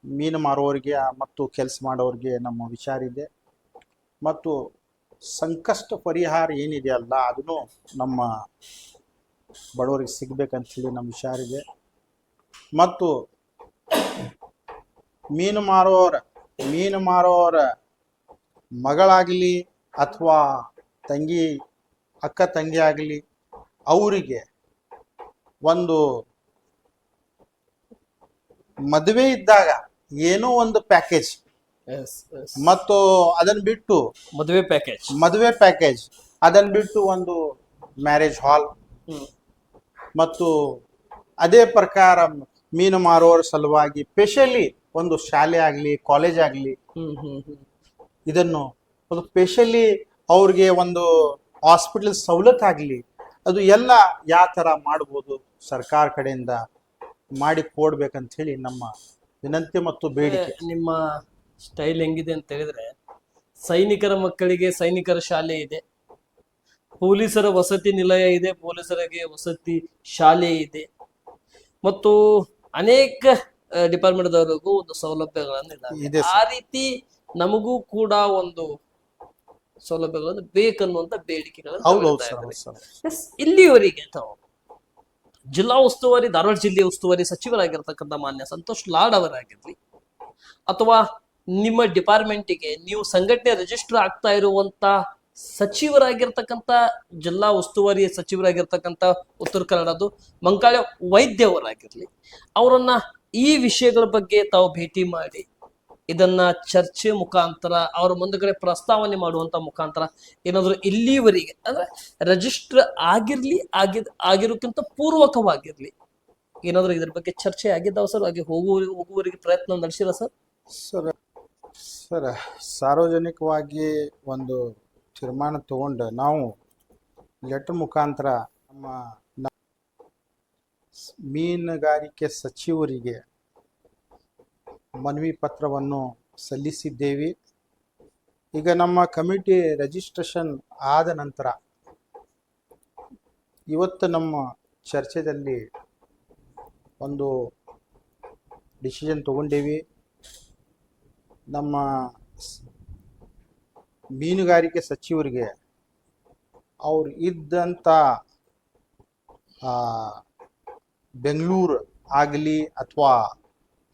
ಮೀನು ಮಾರುವವರಿಗೆ ಮತ್ತು ಕೆಲಸ ಮಾಡೋರಿಗೆ ನಮ್ಮ ವಿಚಾರ ಇದೆ. ಮತ್ತು ಸಂಕಷ್ಟ ಪರಿಹಾರ ಏನಿದೆಯಲ್ಲ ಅದನ್ನು ನಮ್ಮ ಬಡವರಿಗೆ ಸಿಗಬೇಕಂತ ಹೇಳಿ ನಮ್ಮ ವಿಚಾರ ಇದೆ. ಮತ್ತು ಮೀನು ಮಾರುವವರ ಮಗಳಾಗಲಿ ಅಥವಾ ಅಕ್ಕ ತಂಗಿ ಆಗಲಿ ಅವರಿಗೆ ಒಂದು ಮದುವೆ ಇದ್ದಾಗ ಏನೋ ಒಂದು ಪ್ಯಾಕೇಜ್ ಮತ್ತು ಅದನ್ನ ಬಿಟ್ಟು ಮದುವೆ ಪ್ಯಾಕೇಜ್ ಅದನ್ನ ಬಿಟ್ಟು ಒಂದು ಮ್ಯಾರೇಜ್ ಹಾಲ್ ಮತ್ತು ಅದೇ ಪ್ರಕಾರ ಮೀನು ಮಾರುವವರ ಸಲುವಾಗಿ ಸ್ಪೆಷಲಿ ಒಂದು ಶಾಲೆ ಆಗಲಿ ಕಾಲೇಜ್ ಆಗಲಿ ಇದನ್ನು ಒಂದು ಸ್ಪೆಷಲಿ ಅವ್ರಿಗೆ ಒಂದು ಹಾಸ್ಪಿಟಲ್ ಸವಲತ್ತು ಆಗಲಿ ಅದು ಎಲ್ಲ ಯಾವ ಥರ ಮಾಡ್ಬೋದು ಸರ್ಕಾರ ಕಡೆಯಿಂದ ಮಾಡಿ ಕೊಡ್ಬೇಕಂತ ಹೇಳಿ ನಮ್ಮ ವಿನಂತಿ ಮತ್ತು ಬೇಡಿಕೆ. ನಿಮ್ಮ ಸ್ಟೈಲ್ ಹೆಂಗಿದೆ ಅಂತ ಹೇಳಿದ್ರೆ, ಸೈನಿಕರ ಮಕ್ಕಳಿಗೆ ಸೈನಿಕರ ಶಾಲೆ ಇದೆ, ಪೊಲೀಸರ ವಸತಿ ನಿಲಯ ಇದೆ, ಪೊಲೀಸರಿಗೆ ವಸತಿ ಶಾಲೆ ಇದೆ, ಮತ್ತು ಅನೇಕ ಡಿಪಾರ್ಟ್ಮೆಂಟ್ ದವರಿಗೂ ಒಂದು ಸೌಲಭ್ಯಗಳನ್ನು ಇದೆ. ಆ ರೀತಿ ನಮಗೂ ಕೂಡ ಒಂದು ಸೌಲಭ್ಯಗಳನ್ನು ಬೇಕನ್ನುವಂತ ಬೇಡಿಕೆಗಳನ್ನು ಇಲ್ಲಿಯವರೆಗೆ ತಾವು ಜಿಲ್ಲಾ ಉಸ್ತುವಾರಿ, ಧಾರವಾಡ ಜಿಲ್ಲೆಯ ಉಸ್ತುವಾರಿ ಸಚಿವರಾಗಿರ್ತಕ್ಕಂಥ ಮಾನ್ಯ ಸಂತೋಷ್ ಲಾಡ್ ಅವರಾಗಿರ್ಲಿ, ಅಥವಾ ನಿಮ್ಮ ಡಿಪಾರ್ಟ್ಮೆಂಟಿಗೆ ನೀವು ಸಂಘಟನೆ ರಿಜಿಸ್ಟರ್ ಆಗ್ತಾ ಇರುವಂತ ಸಚಿವರಾಗಿರ್ತಕ್ಕಂಥ ಜಿಲ್ಲಾ ಉಸ್ತುವಾರಿ ಸಚಿವರಾಗಿರ್ತಕ್ಕಂಥ ಉತ್ತರ ಕನ್ನಡದ್ದು ಮಂಕಾಳೆ ವೈದ್ಯ ಅವರಾಗಿರ್ಲಿ, ಅವರನ್ನ ಈ ವಿಷಯಗಳ ಬಗ್ಗೆ ತಾವು ಭೇಟಿ ಮಾಡಿ ಇದನ್ನ ಚರ್ಚೆ ಮುಖಾಂತರ ಅವರ ಮುಂದಗಡೆ ಪ್ರಸ್ತಾವನೆ ಮಾಡುವಂತ ಮುಖಾಂತರ ಏನಾದ್ರು ಇಲ್ಲಿವರೆಗೆ ಅಂದ್ರೆ ರಿಜಿಸ್ಟರ್ ಆಗಿರೋಕ್ಕಿಂತ ಪೂರ್ವಕವಾಗಿರ್ಲಿ ಏನಾದ್ರು ಇದ್ರ ಬಗ್ಗೆ ಚರ್ಚೆ ಆಗಿದ್ದಾವ ಸರ್? ಹಾಗೆ ಹೋಗುವವರೆಗೆ ಪ್ರಯತ್ನ ನಡೆಸಿಲ್ಲ ಸರ್? ಸರ್ ಸಾರ್ವಜನಿಕವಾಗಿ ಒಂದು ತೀರ್ಮಾನ ತಗೊಂಡು ನಾವು ಲೆಟರ್ ಮುಖಾಂತರ ನಮ್ಮ ಮೀನುಗಾರಿಕೆ ಸಚಿವರಿಗೆ ಮನವಿ ಪತ್ರವನ್ನು ಸಲ್ಲಿಸಿದ್ದೇವೆ. ಈಗ ನಮ್ಮ ಕಮಿಟಿ ರಿಜಿಸ್ಟ್ರೇಷನ್ ಆದ ನಂತರ ಇವತ್ತು ನಮ್ಮ ಚರ್ಚೆಯಲ್ಲಿ ಒಂದು ಡಿಸಿಷನ್ ತಗೊಂಡೇವಿ. ನಮ್ಮ ಮೀನುಗಾರಿಕೆ ಸಚಿವರಿಗೆ ಅವ್ರು ಇದ್ದಂಥ ಬೆಂಗಳೂರು ಆಗಲಿ ಅಥವಾ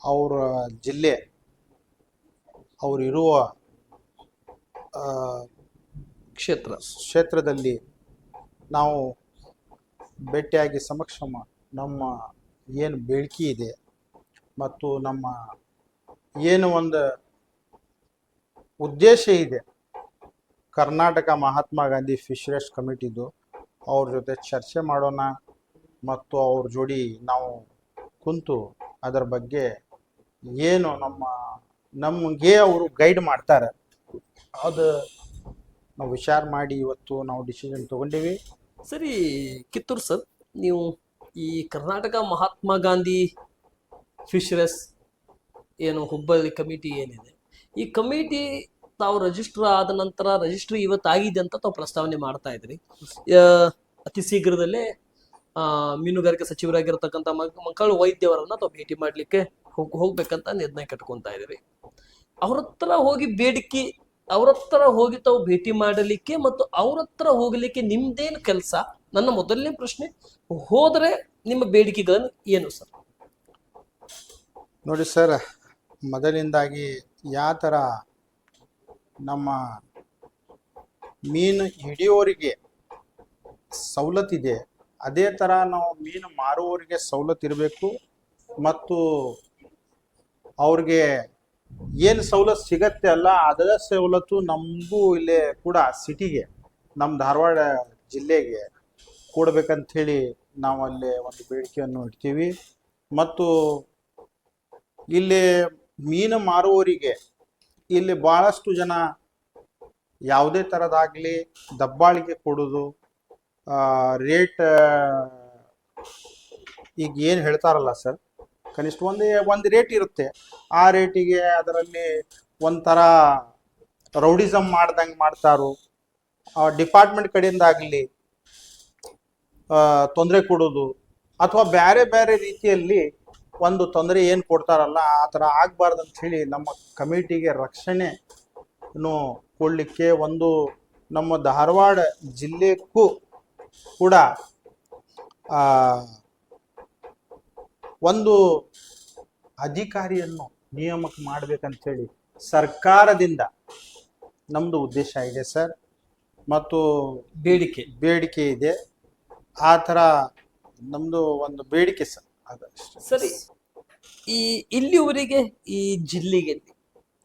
ಅವರ ಜಿಲ್ಲೆ ಅವರಿರುವ ಕ್ಷೇತ್ರದಲ್ಲಿ ನಾವು ಭೇಟಿಯಾಗಿ ಸಮಕ್ಷಮ ನಮ್ಮ ಏನು ಬೇಡಿಕೆ ಇದೆ ಮತ್ತು ನಮ್ಮ ಏನು ಒಂದು ಉದ್ದೇಶ ಇದೆ ಕರ್ನಾಟಕ ಮಹಾತ್ಮ ಗಾಂಧಿ ಫಿಶರೀಸ್ ಕಮಿಟಿದು ಅವ್ರ ಜೊತೆ ಚರ್ಚೆ ಮಾಡೋಣ ಮತ್ತು ಅವ್ರ ಜೋಡಿ ನಾವು ಕುಂತು ಅದರ ಬಗ್ಗೆ ಏನು ನಮಗೆ ಅವರು ಗೈಡ್ ಮಾಡ್ತಾರೆ ಅದು ನಾವು ವಿಚಾರ ಮಾಡಿ ಇವತ್ತು ನಾವು ಡಿಸಿಷನ್ ತಗೊಂಡಿವಿ. ಸರಿ ಕಿತ್ತೂರು ಸರ್, ನೀವು ಈ ಕರ್ನಾಟಕ ಮಹಾತ್ಮ ಗಾಂಧಿ ಫಿಶರೀಸ್ ಏನು ಹುಬ್ಬಳ್ಳಿ ಕಮಿಟಿ ಏನಿದೆ, ಈ ಕಮಿಟಿ ತಾವು ರಿಜಿಸ್ಟರ್ ಆದ ನಂತರ ರಿಜಿಸ್ಟ್ರಿ ಇವತ್ತಾಗಿದೆ ಅಂತ ತಾವು ಪ್ರಸ್ತಾವನೆ ಮಾಡ್ತಾ ಇದ್ರಿ. ಅತಿ ಶೀಘ್ರದಲ್ಲೇ ಮೀನುಗಾರಿಕೆ ಸಚಿವರಾಗಿರ್ತಕ್ಕಂಥ ಮಂಕಾಳು ವೈದ್ಯವರನ್ನ ತಾವು ಭೇಟಿ ಮಾಡ್ಲಿಕ್ಕೆ ಹೋಗ್ಬೇಕಂತ ನಿರ್ಣಯ ಕಟ್ಕೊಂತಾ ಇದ್ರಿ. ಅವ್ರ ಹತ್ರ ಹೋಗಿ ಬೇಡಿಕೆ, ಅವ್ರ ಹತ್ರ ಹೋಗಿ ತಾವು ಭೇಟಿ ಮಾಡಲಿಕ್ಕೆ ಮತ್ತು ಅವ್ರ ಹತ್ರ ಹೋಗ್ಲಿಕ್ಕೆ ನಿಮ್ದೇನು ಕೆಲಸ? ನನ್ನ ಮೊದಲನೇ ಪ್ರಶ್ನೆ, ಹೋದ್ರೆ ನಿಮ್ಮ ಬೇಡಿಕೆಗಳನ್ನು ಏನು ಸರ್? ನೋಡಿ ಸರ್, ಮೊದಲಿಂದಾಗಿ ಯಾವ ಥರ ನಮ್ಮ ಮೀನು ಹಿಡಿಯೋರಿಗೆ ಸವಲತ್ತಿದೆ ಅದೇ ಥರ ನಾವು ಮೀನು ಮಾರುವವರಿಗೆ ಸವಲತ್ತು ಇರಬೇಕು ಮತ್ತು ಅವ್ರಿಗೆ ಏನು ಸವಲತ್ತು ಸಿಗತ್ತೆ ಅಲ್ಲ ಅದರ ಸವಲತ್ತು ನಮಗೂ ಇಲ್ಲೇ ಕೂಡ ಸಿಟಿಗೆ ನಮ್ಮ ಧಾರವಾಡ ಜಿಲ್ಲೆಗೆ ಕೊಡ್ಬೇಕಂಥೇಳಿ ನಾವು ಅಲ್ಲಿ ಒಂದು ಬೇಡಿಕೆಯನ್ನು ಇಡ್ತೀವಿ. ಮತ್ತು ಇಲ್ಲಿ ಮೀನು ಮಾರುವವರಿಗೆ ಇಲ್ಲಿ ಭಾಳಷ್ಟು ಜನ ಯಾವುದೇ ಥರದಾಗಲಿ ದಬ್ಬಾಳಿಕೆ ಕೊಡೋದು, ರೇಟ್ ಈಗ ಏನು ಹೇಳ್ತಾರಲ್ಲ ಸರ್, ಕನಿಷ್ಠ ಒಂದು ರೇಟ್ ಇರುತ್ತೆ, ಆ ರೇಟಿಗೆ ಅದರಲ್ಲಿ ಒಂಥರ ರೌಡಿಸಮ್ ಮಾಡ್ದಂಗೆ ಮಾಡ್ತಾರೋ, ಡಿಪಾರ್ಟ್ಮೆಂಟ್ ಕಡೆಯಿಂದ ಆಗಲಿ ತೊಂದರೆ ಕೊಡೋದು ಅಥವಾ ಬೇರೆ ಬೇರೆ ರೀತಿಯಲ್ಲಿ ಒಂದು ತೊಂದರೆ ಏನು ಕೊಡ್ತಾರಲ್ಲ ಆ ಥರ ಆಗಬಾರ್ದು ಹೇಳಿ ನಮ್ಮ ಕಮಿಟಿಗೆ ರಕ್ಷಣೆಯನ್ನು ಕೊಡಲಿಕ್ಕೆ ಒಂದು ನಮ್ಮ ಧಾರವಾಡ ಜಿಲ್ಲೆಗೂ ಕೂಡ ಒಂದು ಅಧಿಕಾರಿಯನ್ನು ನೇಮಕ ಮಾಡಬೇಕಂತೇಳಿ ಸರ್ಕಾರದಿಂದ ನಮ್ಮದು ಉದ್ದೇಶ ಇದೆ ಸರ್. ಮತ್ತು ಬೇಡಿಕೆ ಇದೆ. ಆ ಥರ ನಮ್ಮದು ಒಂದು ಬೇಡಿಕೆ ಸರ್. ಅದಷ್ಟೇ. ಸರಿ, ಈ ಇಲ್ಲಿವರೆಗೆ ಈ ಜಿಲ್ಲೆಗೆ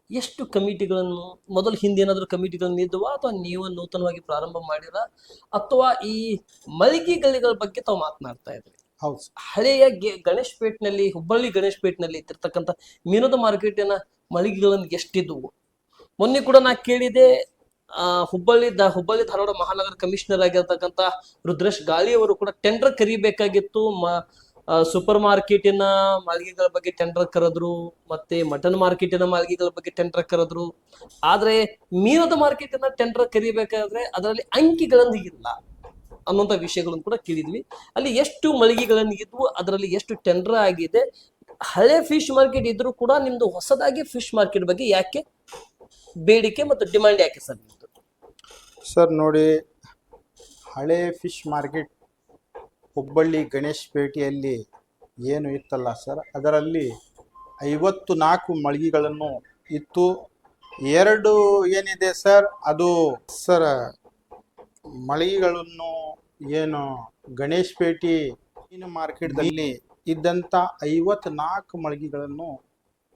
ಎಷ್ಟು ಕಮಿಟಿಗಳನ್ನು ಮೊದಲು ಹಿಂದೆ ಏನಾದರೂ ಕಮಿಟಿಗಳನ್ನು ಇದ್ದುವ ಅಥವಾ ನೀವು ನೂತನವಾಗಿ ಪ್ರಾರಂಭ ಮಾಡಿರ, ಅಥವಾ ಈ ಮಳಿಗೆಗಳ ಬಗ್ಗೆ ತಾವು ಮಾತನಾಡ್ತಾ ಇದ್ರಿ. ಹೌದು ಸರ್. ಹಳೆಯ ಗಣೇಶ್ ಪೇಟ್ನಲ್ಲಿ, ಹುಬ್ಬಳ್ಳಿ ಗಣೇಶ್ ಪೇಟ್ನಲ್ಲಿ ಇದ್ದಿರ್ತಕ್ಕಂಥ ಮೀನದ ಮಾರ್ಕೆಟಿನ ಮಳಿಗೆಗಳನ್ನು ಎಷ್ಟಿದ್ವು? ಮೊನ್ನೆ ಕೂಡ ನಾ ಕೇಳಿದೆ, ಹುಬ್ಬಳ್ಳಿ ಧಾರವಾಡ ಮಹಾನಗರ ಕಮಿಷನರ್ ಆಗಿರ್ತಕ್ಕಂಥ ರುದ್ರೇಶ್ ಗಾಳಿ ಅವರು ಕೂಡ ಟೆಂಡರ್ ಕರಿಬೇಕಾಗಿತ್ತು. ಸೂಪರ್ ಮಾರ್ಕೆಟಿನ ಮಾಳಿಗೆಗಳ ಬಗ್ಗೆ ಟೆಂಡರ್ ಕರೆದ್ರು, ಮತ್ತೆ ಮಟನ್ ಮಾರ್ಕೆಟಿನ ಮಾಳಿಗೆಗಳ ಬಗ್ಗೆ ಟೆಂಡರ್ ಕರೆದ್ರು. ಆದ್ರೆ ಮೀನದ ಮಾರ್ಕೆಟಿನ ಟೆಂಡರ್ ಕರಿಬೇಕಾದ್ರೆ ಅದರಲ್ಲಿ ಅಂಕಿಗಳನ್ನು ಇಲ್ಲ ಅನ್ನುವಂಥ ವಿಷಯಗಳನ್ನು ಕೂಡ ಕೇಳಿದ್ವಿ. ಅಲ್ಲಿ ಎಷ್ಟು ಮಳಿಗೆಗಳನ್ನು ಇದ್ವು, ಅದರಲ್ಲಿ ಎಷ್ಟು ಟೆಂಡರ್ ಆಗಿದೆ, ಹಳೆ ಫಿಶ್ ಮಾರ್ಕೆಟ್ ಇದ್ರೂ ಕೂಡ ನಿಮ್ದು ಹೊಸದಾಗಿ ಫಿಶ್ ಮಾರ್ಕೆಟ್ ಬಗ್ಗೆ ಯಾಕೆ ಬೇಡಿಕೆ ಮತ್ತು ಡಿಮಾಂಡ್ ಯಾಕೆ ಸರ್ ನಿಮ್ದು? ಸರ್ ನೋಡಿ, ಹಳೆ ಫಿಶ್ ಮಾರ್ಕೆಟ್ ಹುಬ್ಬಳ್ಳಿ ಗಣೇಶ್ ಪೇಟೆಯಲ್ಲಿ ಏನು ಇತ್ತಲ್ಲ ಸರ್, ಅದರಲ್ಲಿ 54 ಮಳಿಗೆಗಳನ್ನು ಇತ್ತು. 2 ಏನಿದೆ ಸರ್, ಅದು ಸರ್ ಮಳಿಗೆಗಳನ್ನು ಏನು ಗಣೇಶ್ ಪೇಟೆ ಮೀನು ಮಾರ್ಕೆಟ್ದಲ್ಲಿ ಇದ್ದಂಥ 54 ಮಳಿಗೆಗಳನ್ನು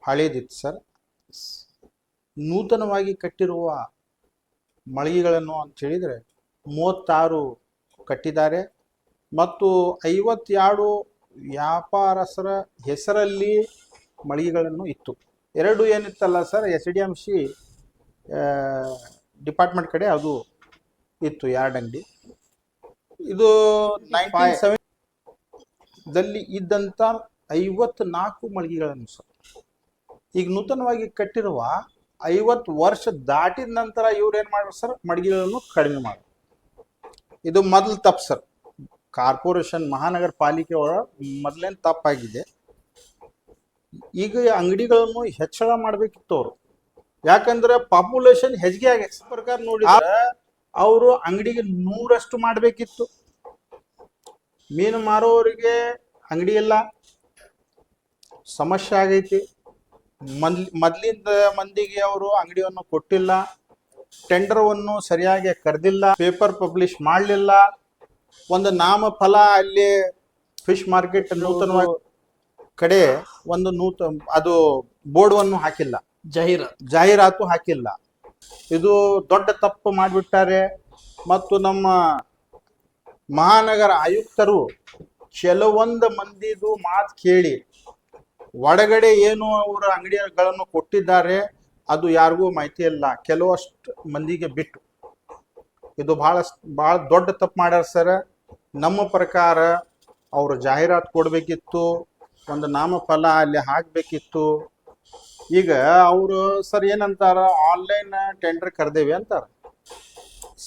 ಹಳೇದಿತ್ತು ಸರ್. ನೂತನವಾಗಿ ಕಟ್ಟಿರುವ ಮಳಿಗೆಗಳನ್ನು ಅಂತ ಹೇಳಿದರೆ 36 ಕಟ್ಟಿದ್ದಾರೆ ಮತ್ತು 52 ವ್ಯಾಪಾರಸ್ಥರ ಹೆಸರಲ್ಲಿ ಮಳಿಗೆಗಳನ್ನು ಇತ್ತು. 2 ಏನಿತ್ತಲ್ಲ ಸರ್, SDMC ಡಿಪಾರ್ಟ್ಮೆಂಟ್ ಕಡೆ ಅದು ಇತ್ತು 2 ಅಂಗಡಿ. ಇದು 1970 ದಲ್ಲಿ ಇದ್ದಂಥ 54 ಮಳಿಗೆಗಳನ್ನು ಸರ್ ಈಗ ನೂತನವಾಗಿ ಕಟ್ಟಿರುವ 50 ವರ್ಷ ದಾಟಿದ ನಂತರ ಇವ್ರು ಏನು ಮಾಡ್ತಾರೆ ಸರ್, ಮಳಿಗೆಗಳನ್ನು ಕಡಿಮೆ ಮಾಡಿ. ಇದು ಮೊದಲು ತಪ್ಪು ಸರ್. ಕಾರ್ಪೊರೇಷನ್ ಮಹಾನಗರ ಪಾಲಿಕೆ ಅವರ ಮೊದಲೇನು ತಪ್ಪಾಗಿದೆ. ಈಗ ಅಂಗಡಿಗಳನ್ನು ಹೆಚ್ಚಳ ಮಾಡಬೇಕಿತ್ತು ಅವರು, ಯಾಕಂದ್ರೆ ಪಾಪ್ಯುಲೇಷನ್ ಹೆಚ್ಚಿಗೆ ಆಗಿದೆ. ಪ್ರಕಾರ ನೋಡಿದ್ರೆ ಅವರು ಅಂಗಡಿಗೆ 100ರಷ್ಟು ಮಾಡಬೇಕಿತ್ತು. ಮೀನು ಮಾರೋರಿಗೆ ಅಂಗಡಿ ಇಲ್ಲ, ಸಮಸ್ಯೆ ಆಗೈತಿ. ಮೊದಲಿಂದ ಮಂದಿಗೆ ಅವರು ಅಂಗಡಿಯನ್ನು ಕೊಟ್ಟಿಲ್ಲ, ಟೆಂಡರ್ವನ್ನು ಸರಿಯಾಗಿ ಕರೆದಿಲ್ಲ, ಪೇಪರ್ ಪಬ್ಲಿಷ್ ಮಾಡಲಿಲ್ಲ, ಒಂದು ನಾಮಫಲ ಅಲ್ಲಿ ಫಿಶ್ ಮಾರ್ಕೆಟ್ ನೂತನವಾಗಿ ಕಡೆ ಒಂದು ಅದು ಬೋರ್ಡನ್ನು ಹಾಕಿಲ್ಲ, ಜಾಹೀರಾತು ಹಾಕಿಲ್ಲ. ಇದು ದೊಡ್ಡ ತಪ್ಪು ಮಾಡಿಬಿಟ್ಟಾರೆ. ಮತ್ತು ನಮ್ಮ ಮಹಾನಗರ ಆಯುಕ್ತರು ಕೆಲವೊಂದು ಮಂದಿದು ಮಾತು ಕೇಳಿ ಒಳಗಡೆ ಏನು ಅವರ ಅಂಗಡಿಗಳನ್ನು ಕೊಟ್ಟಿದ್ದಾರೆ ಅದು ಯಾರಿಗೂ ಮಾಹಿತಿ ಇಲ್ಲ, ಕೆಲವಷ್ಟು ಮಂದಿಗೆ ಬಿಟ್ಟು. ಇದು ಭಾಳ ದೊಡ್ಡ ತಪ್ಪು ಮಾಡ್ಯಾರ ಸರ್. ನಮ್ಮ ಪ್ರಕಾರ ಅವರು ಜಾಹೀರಾತು ಕೊಡಬೇಕಿತ್ತು, ಒಂದು ನಾಮಫಲ ಅಲ್ಲಿ ಹಾಕಬೇಕಿತ್ತು. ಈಗ ಅವರು ಸರ್ ಏನಂತಾರ, ಆನ್ಲೈನ್ ಟೆಂಡರ್ ಕರೆದೇವಿ ಅಂತಾರ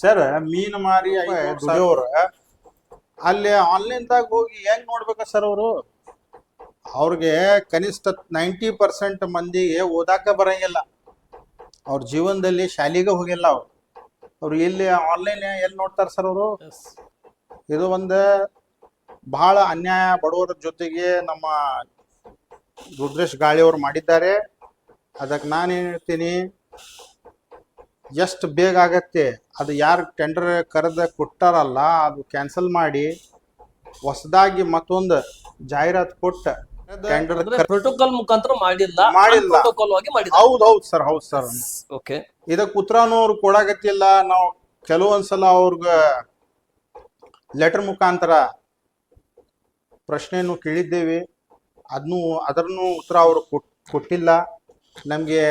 ಸರ್. ಮೀನು ಮಾರಿ ದುಡಿಯೋರು ಅಲ್ಲಿ ಆನ್ಲೈನ್ದಾಗ ಹೋಗಿ ಹೆಂಗ್ ನೋಡ್ಬೇಕ ಸರ್ ಅವರು? ಅವ್ರಿಗೆ ಕನಿಷ್ಠ 90% ಮಂದಿಗೆ ಓದಾಕ ಬರಂಗಿಲ್ಲ, ಅವ್ರ ಜೀವನದಲ್ಲಿ ಶಾಲೆಗೆ ಹೋಗಿಲ್ಲ. ಅವ್ರು ಎಲ್ಲಿ ಆನ್ಲೈನ್ ಎಲ್ಲಿ ನೋಡ್ತಾರೆ ಸರ್ ಅವರು? ಇದು ಒಂದು ಬಹಳ ಅನ್ಯಾಯ ಬಡವರ ಜೊತೆಗೆ ನಮ್ಮ ರುದ್ರೇಶ್ ಗಾಳಿ ಅವರು ಮಾಡಿದ್ದಾರೆ. ಅದಕ್ಕೆ ನಾನೇನು ಹೇಳ್ತೀನಿ, ಎಷ್ಟು ಬೇಗ ಆಗತ್ತೆ ಅದು ಯಾರು ಟೆಂಡರ್ ಕರೆದ ಕೊಟ್ಟಾರಲ್ಲ ಅದು ಕ್ಯಾನ್ಸಲ್ ಮಾಡಿ ಹೊಸದಾಗಿ ಮತ್ತೊಂದು ಜಾಹೀರಾತು ಕೊಟ್ಟ ಟೆಂಡರ್ ಪ್ರೋಟೋಕಾಲ್ ಮುಖಾಂತರ ಮಾಡಿಲ್ಲ. ಹೌದು ಸರ್, ಹೌದು ಸರ್. ಓಕೆ, ಇದಕ್ಕೆ ಉತ್ತರನೂ ಅವ್ರು ಕೊಡಾಗತ್ತಿಲ್ಲ. ನಾವು ಕೆಲವೊಂದ್ಸಲ ಅವ್ರಿಗೆ ಲೆಟರ್ ಮುಖಾಂತರ ಪ್ರಶ್ನೆಯನ್ನು ಕೇಳಿದ್ದೇವೆ, ಅದನ್ನು ಉತ್ತರ ಅವರು ಕೊಟ್ಟಿಲ್ಲ. ನಮಗೆ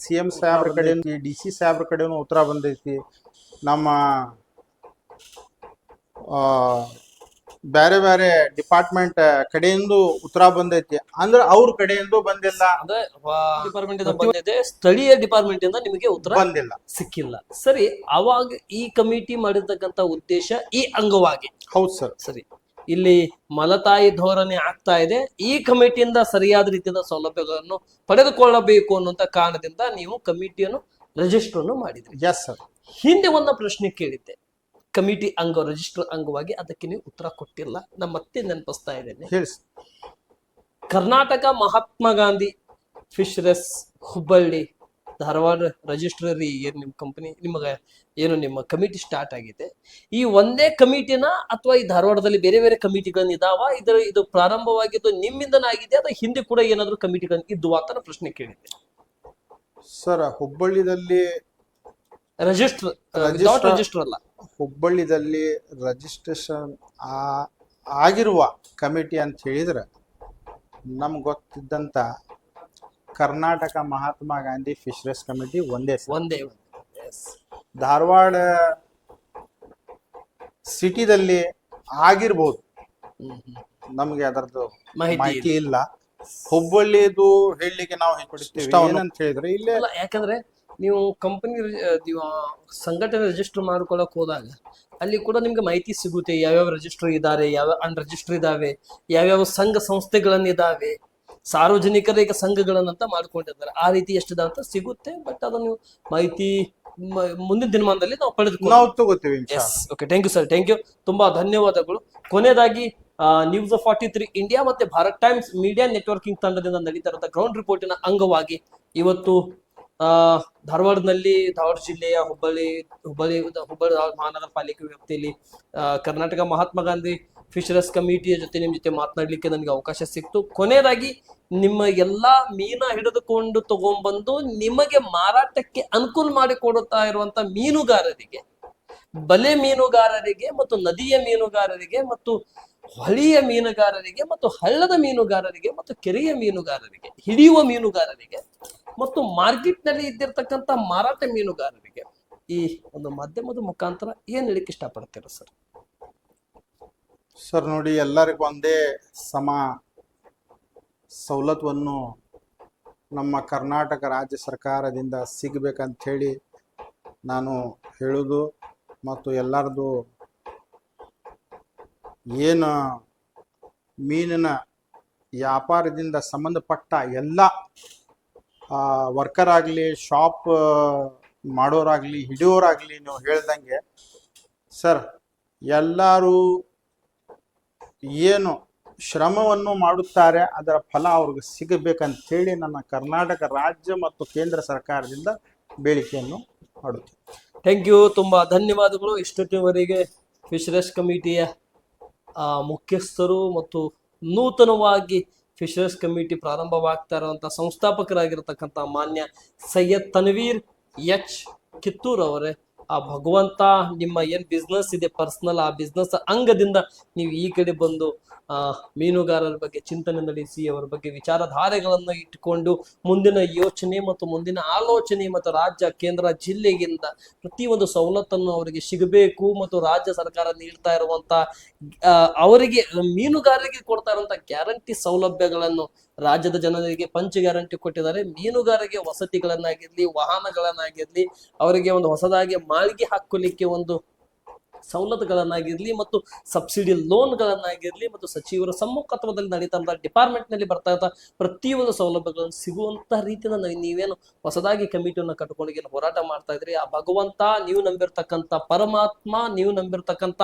CM ಸಾಹೇಬ್ರ ಕಡೆಯಿಂದ DC ಸಾಹೇಬ್ರ ಕಡೆನೂ ಉತ್ತರ ಬಂದೈತಿ, ನಮ್ಮ ಬೇರೆ ಬೇರೆ ಡಿಪಾರ್ಟ್ಮೆಂಟ್ ಕಡೆಯಿಂದ ಉತ್ತರ ಬಂದೈತಿ. ಅಂದ್ರೆ ಅವ್ರ ಕಡೆಯಿಂದ ಬಂದಿಲ್ಲ, ಡಿಪಾರ್ಟ್ಮೆಂಟ್ ಇಂದ ಬಂದಿದೆ, ಸ್ಥಳೀಯ ಡಿಪಾರ್ಟ್ಮೆಂಟ್ ಇಂದ ನಿಮಗೆ ಉತ್ತರ ಬಂದಿಲ್ಲ, ಸಿಕ್ಕಿಲ್ಲ. ಸರಿ, ಅವಾಗ ಈ ಕಮಿಟಿ ಮಾಡಿರ್ತಕ್ಕಂತ ಉದ್ದೇಶ ಈ ಅಂಗವಾಗಿ. ಹೌದು ಸರ್. ಸರಿ, ಇಲ್ಲಿ ಮಲತಾಯಿ ಧೋರಣೆ ಆಗ್ತಾ ಇದೆ, ಈ ಕಮಿಟಿಯಿಂದ ಸರಿಯಾದ ರೀತಿಯ ಸೌಲಭ್ಯಗಳನ್ನು ಪಡೆದುಕೊಳ್ಳಬೇಕು ಅನ್ನುವಂತ ಕಾರಣದಿಂದ ನೀವು ಕಮಿಟಿಯನ್ನು ರಿಜಿಸ್ಟರ್ ಮಾಡಿದ್ರಿ. Yes sir. ಹಿಂದೆ ಒಂದು ಪ್ರಶ್ನೆ ಕೇಳಿದ್ದೆ, ಕಮಿಟಿ ರಿಜಿಸ್ಟರ್ ಅಂಗವಾಗಿ, ಅದಕ್ಕೆ ನೀವು ಉತ್ತರ ಕೊಟ್ಟಿಲ್ಲ. ನಾನು ಮತ್ತೆ ನೆನಪಿಸ್ತಾ ಇದ್ದೇನೆ. ಕರ್ನಾಟಕ ಮಹಾತ್ಮ ಗಾಂಧಿ ಫಿಶರಸ್ ಹುಬ್ಬಳ್ಳಿ ಧಾರವಾಡ ರಿಜಿಸ್ಟ್ರರಿ ಏನ್ ನಿಮ್ ಕಂಪನಿ ನಿಮಗೆ ಏನು ನಿಮ್ಮ ಕಮಿಟಿ ಸ್ಟಾರ್ಟ್ ಆಗಿದೆ, ಈ ಒಂದೇ ಕಮಿಟಿನ ಅಥವಾ ಈ ಧಾರವಾಡದಲ್ಲಿ ಬೇರೆ ಬೇರೆ ಕಮಿಟಿಗಳನ್ನ ಇದಾವ, ಇದು ಪ್ರಾರಂಭವಾಗಿದ್ದು ನಿಮ್ಮಿಂದನೇ ಆಗಿದೆ ಅಥವಾ ಹಿಂದೆ ಕೂಡ ಏನಾದ್ರು ಕಮಿಟಿಗಳು ಇದ್ದುವ ಅಂತ ನಾನು ಪ್ರಶ್ನೆ ಕೇಳಿದ್ದೆ. ಸರ್ ಹುಬ್ಬಳ್ಳಿದಲ್ಲಿ ರಿಜಿಸ್ಟರ್ ರಿಜಿಸ್ಟರ್ ಅಲ್ಲ, ಹುಬ್ಬಳ್ಳಿದಲ್ಲಿ ರಿಜಿಸ್ಟ್ರೇಷನ್ ಆಗಿರುವ ಕಮಿಟಿ ಅಂತ ಹೇಳಿದ್ರೆ ನಮ್ಗೆ ಗೊತ್ತಿದ್ದಂತ ಕರ್ನಾಟಕ ಮಹಾತ್ಮ ಗಾಂಧಿ ಫಿಶರೀಸ್ ಕಮಿಟಿ ಒಂದೇ ಸರ್. ಒಂದೇ ಧಾರವಾಡ ಸಿಟಿದಲ್ಲಿ ಆಗಿರ್ಬೋದು, ನಮ್ಗೆ ಅದರದ್ದು ಮಾಹಿತಿ ಇಲ್ಲ. ಹುಬ್ಬಳ್ಳಿದು ಹೇಳಲಿಕ್ಕೆ ನಾವು ಏನಂತ ಹೇಳಿದ್ರೆ ಇಲ್ಲೇ ಅಲ್ಲ, ಯಾಕಂದ್ರೆ ನೀವು ಕಂಪನಿ ಸಂಘಟನೆ ರಿಜಿಸ್ಟರ್ ಮಾಡ್ಕೊಳಕ್ ಹೋದಾಗ ಅಲ್ಲಿ ಕೂಡ ನಿಮ್ಗೆ ಮಾಹಿತಿ ಸಿಗುತ್ತೆ, ಯಾವ್ಯಾವ ರಿಜಿಸ್ಟರ್ ಇದಾರೆ, ಯಾವ ಅನ್ರಿಜಿಸ್ಟರ್ ಇದಾವೆ, ಯಾವ್ಯಾವ ಸಂಘ ಸಂಸ್ಥೆಗಳನ್ನಿದಾವೆ, ಸಾರ್ವಜನಿಕರಿಗೆ ಸಂಘಗಳನ್ನಂತ ಮಾಡ್ಕೊಂಡಿದ್ದಾರೆ. ಆ ರೀತಿ ಎಷ್ಟಿದೆ ಅಂತ ಸಿಗುತ್ತೆ. ಬಟ್ ಅದನ್ನು ನೀವು ಮಾಹಿತಿ ಮುಂದಿನ ದಿನಮಾನದಲ್ಲಿ ನಾವು ನಾವು ತಗೋತೀವಿ. Okay, thank you sir, thank you, ತುಂಬಾ ಧನ್ಯವಾದಗಳು. ಕೊನೆಯದಾಗಿ ನ್ಯೂಸ್ 43 ಇಂಡಿಯಾ ಮತ್ತೆ ಭಾರತ್ ಟೈಮ್ಸ್ ಮೀಡಿಯಾ ನೆಟ್ವರ್ಕಿಂಗ್ ತಂಡದಿಂದ ನಡೀತಾ ಇರುವಂತಹ ಗ್ರೌಂಡ್ ರಿಪೋರ್ಟಿನ ಅಂಗವಾಗಿ ಇವತ್ತು ಧಾರವಾಡದಲ್ಲಿ, ಧಾರವಾಡ ಜಿಲ್ಲೆಯ ಹುಬ್ಬಳ್ಳಿ ಮಹಾನಗರ ಪಾಲಿಕೆ ವ್ಯಾಪ್ತಿಯಲ್ಲಿ ಕರ್ನಾಟಕ ಮಹಾತ್ಮ ಗಾಂಧಿ ಫಿಶರೀಸ್ ಕಮಿಟಿಯ ಜೊತೆ ನಿಮ್ ಜೊತೆ ಮಾತನಾಡ್ಲಿಕ್ಕೆ ನನಗೆ ಅವಕಾಶ ಸಿಕ್ತು. ಕೊನೆಯದಾಗಿ ನಿಮ್ಮ ಎಲ್ಲಾ ಮೀನ ಹಿಡಿದುಕೊಂಡು ತಗೊಂಡ್ಬಂದು ನಿಮಗೆ ಮಾರಾಟಕ್ಕೆ ಅನುಕೂಲ ಮಾಡಿಕೊಡುತ್ತಾ ಇರುವಂತ ಮೀನುಗಾರರಿಗೆ, ಬಲೆ ಮೀನುಗಾರರಿಗೆ ಮತ್ತು ನದಿಯ ಮೀನುಗಾರರಿಗೆ ಮತ್ತು ಹೊಳೆಯ ಮೀನುಗಾರರಿಗೆ ಮತ್ತು ಹಳ್ಳದ ಮೀನುಗಾರರಿಗೆ ಮತ್ತು ಕೆರೆಯ ಮೀನುಗಾರರಿಗೆ, ಹಿಡಿಯುವ ಮೀನುಗಾರರಿಗೆ ಮತ್ತು ಮಾರ್ಕೆಟ್ ನಲ್ಲಿ ಇದ್ದಿರ್ತಕ್ಕಂಥ ಮಾರಾಟ ಮೀನುಗಾರರಿಗೆ ಈ ಒಂದು ಮಾಧ್ಯಮದ ಮುಖಾಂತರ ಏನ್ ಹೇಳಿಕ್ಕೆ ಇಷ್ಟಪಡ್ತೀರಾ ಸರ್? ಸರ್ ನೋಡಿ, ಎಲ್ಲರಿಗೂ ಒಂದೇ ಸಮ ಸವಲತ್ತನ್ನು ನಮ್ಮ ಕರ್ನಾಟಕ ರಾಜ್ಯ ಸರ್ಕಾರದಿಂದ ಸಿಗಬೇಕಂತ ಹೇಳಿ ನಾನು ಹೇಳುವುದು, ಮತ್ತು ಎಲ್ಲರದು ಏನು ಮೀನಿನ ವ್ಯಾಪಾರದಿಂದ ಸಂಬಂಧಪಟ್ಟ ಎಲ್ಲ ವರ್ಕರ್ ಆಗಲಿ, ಶಾಪ್ ಮಾಡೋರಾಗಲಿ, ಹಿಡಿಯೋರಾಗಲಿ, ನೀವು ಹೇಳ್ದಂಗೆ ಸರ್ ಎಲ್ಲರೂ ಏನು ಶ್ರಮವನ್ನು ಮಾಡುತ್ತಾರೆ ಅದರ ಫಲ ಅವ್ರಿಗೆ ಸಿಗಬೇಕಂತೇಳಿ ನನ್ನ ಕರ್ನಾಟಕ ರಾಜ್ಯ ಮತ್ತು ಕೇಂದ್ರ ಸರ್ಕಾರದಿಂದ ಬೇಡಿಕೆಯನ್ನು ಮಾಡುತ್ತೀನಿ. ಥ್ಯಾಂಕ್ ಯು, ತುಂಬಾ ಧನ್ಯವಾದಗಳು. ಇಷ್ಟೊತ್ತಿನವರೆಗೆ ಫಿಶರೀಸ್ ಕಮಿಟಿಯ ಮುಖ್ಯಸ್ಥರು ಮತ್ತು ನೂತನವಾಗಿ ಫಿಶರೀಸ್ ಕಮಿಟಿ ಪ್ರಾರಂಭವಾಗ್ತಾ ಇರುವಂತಹ ಸಂಸ್ಥಾಪಕರಾಗಿರ್ತಕ್ಕಂಥ ಮಾನ್ಯ ಸೈಯದ್ ತನ್ವೀರ್ ಎಚ್ ಕಿತ್ತೂರ್ ಅವರೇ, ಆ ಭಗವಂತ ನಿಮ್ಮ ಏನ್ ಬಿಸ್ನೆಸ್ ಇದೆ ಪರ್ಸನಲ್, ಆ ಬಿಸ್ನೆಸ್ ಅಂಗದಿಂದ ನೀವು ಈ ಕಡೆ ಬಂದು ಮೀನುಗಾರರ ಬಗ್ಗೆ ಚಿಂತನೆ ನಡೆಸಿ, ಅವರ ಬಗ್ಗೆ ವಿಚಾರಧಾರೆಗಳನ್ನು ಇಟ್ಟುಕೊಂಡು ಮುಂದಿನ ಯೋಚನೆ ಮತ್ತು ಮುಂದಿನ ಆಲೋಚನೆ ಮತ್ತು ರಾಜ್ಯ, ಕೇಂದ್ರ, ಜಿಲ್ಲೆಗಿಂದ ಪ್ರತಿಯೊಂದು ಸವಲತ್ತನ್ನು ಅವರಿಗೆ ಸಿಗಬೇಕು ಮತ್ತು ರಾಜ್ಯ ಸರ್ಕಾರ ನೀಡ್ತಾ ಇರುವಂತ ಅವರಿಗೆ ಮೀನುಗಾರರಿಗೆ ಕೊಡ್ತಾ ಇರುವಂತ ಗ್ಯಾರಂಟಿ ಸೌಲಭ್ಯಗಳನ್ನು ರಾಜ್ಯದ ಜನರಿಗೆ ಪಂಚ ಗ್ಯಾರಂಟಿ ಕೊಟ್ಟಿದ್ದಾರೆ. ಮೀನುಗಾರರಿಗೆ ವಸತಿಗಳನ್ನಾಗಿರ್ಲಿ, ವಾಹನಗಳನ್ನಾಗಿರ್ಲಿ, ಅವರಿಗೆ ಒಂದು ಹೊಸದಾಗಿ ಮಾಳಿಗೆ ಹಾಕೊಳ್ಳಿಕ್ಕೆ ಒಂದು ಸವಲತ್ತುಗಳನ್ನಾಗಿರ್ಲಿ ಮತ್ತು ಸಬ್ಸಿಡಿ ಲೋನ್ಗಳನ್ನಾಗಿರ್ಲಿ ಮತ್ತು ಸಚಿವರ ಸಮ್ಮುಖತ್ವದಲ್ಲಿ ನಡೀತಾ ಡಿಪಾರ್ಟ್ಮೆಂಟ್ ನಲ್ಲಿ ಬರ್ತಾ ಇದ್ದ ಪ್ರತಿಯೊಂದು ಸೌಲಭ್ಯಗಳನ್ನು ಸಿಗುವಂತ ರೀತಿಯಿಂದ ನೀವೇನು ಹೊಸದಾಗಿ ಕಮಿಟಿಯನ್ನು ಕಟ್ಕೊಂಡು ಹೋರಾಟ ಮಾಡ್ತಾ ಇದ್ರಿ, ಆ ಭಗವಂತ, ನೀವು ನಂಬಿರ್ತಕ್ಕಂಥ ಪರಮಾತ್ಮ, ನೀವು ನಂಬಿರ್ತಕ್ಕಂಥ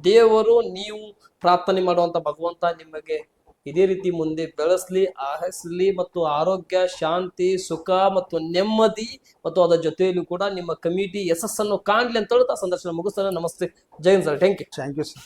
ದೇವರು, ನೀವು ಪ್ರಾರ್ಥನೆ ಮಾಡುವಂತ ಭಗವಂತ ನಿಮಗೆ ಇದೇ ರೀತಿ ಮುಂದೆ ಬೆಳೆಸ್ಲಿ, ಆಹರಿಸಲಿ ಮತ್ತು ಆರೋಗ್ಯ, ಶಾಂತಿ, ಸುಖ ಮತ್ತು ನೆಮ್ಮದಿ ಮತ್ತು ಅದರ ಜೊತೆಯಲ್ಲೂ ಕೂಡ ನಿಮ್ಮ ಕಮಿಟಿ ಯಶಸ್ಸನ್ನು ಕಾಣಲಿ ಅಂತ ಹೇಳ್ತಾ ಸಂದರ್ಶನ ಮುಗಿಸ್ತಾರೆ. ನಮಸ್ತೆ, ಜೈ ಹಿಂದ್ ಸರ್, ಥ್ಯಾಂಕ್ ಯು ಸರ್.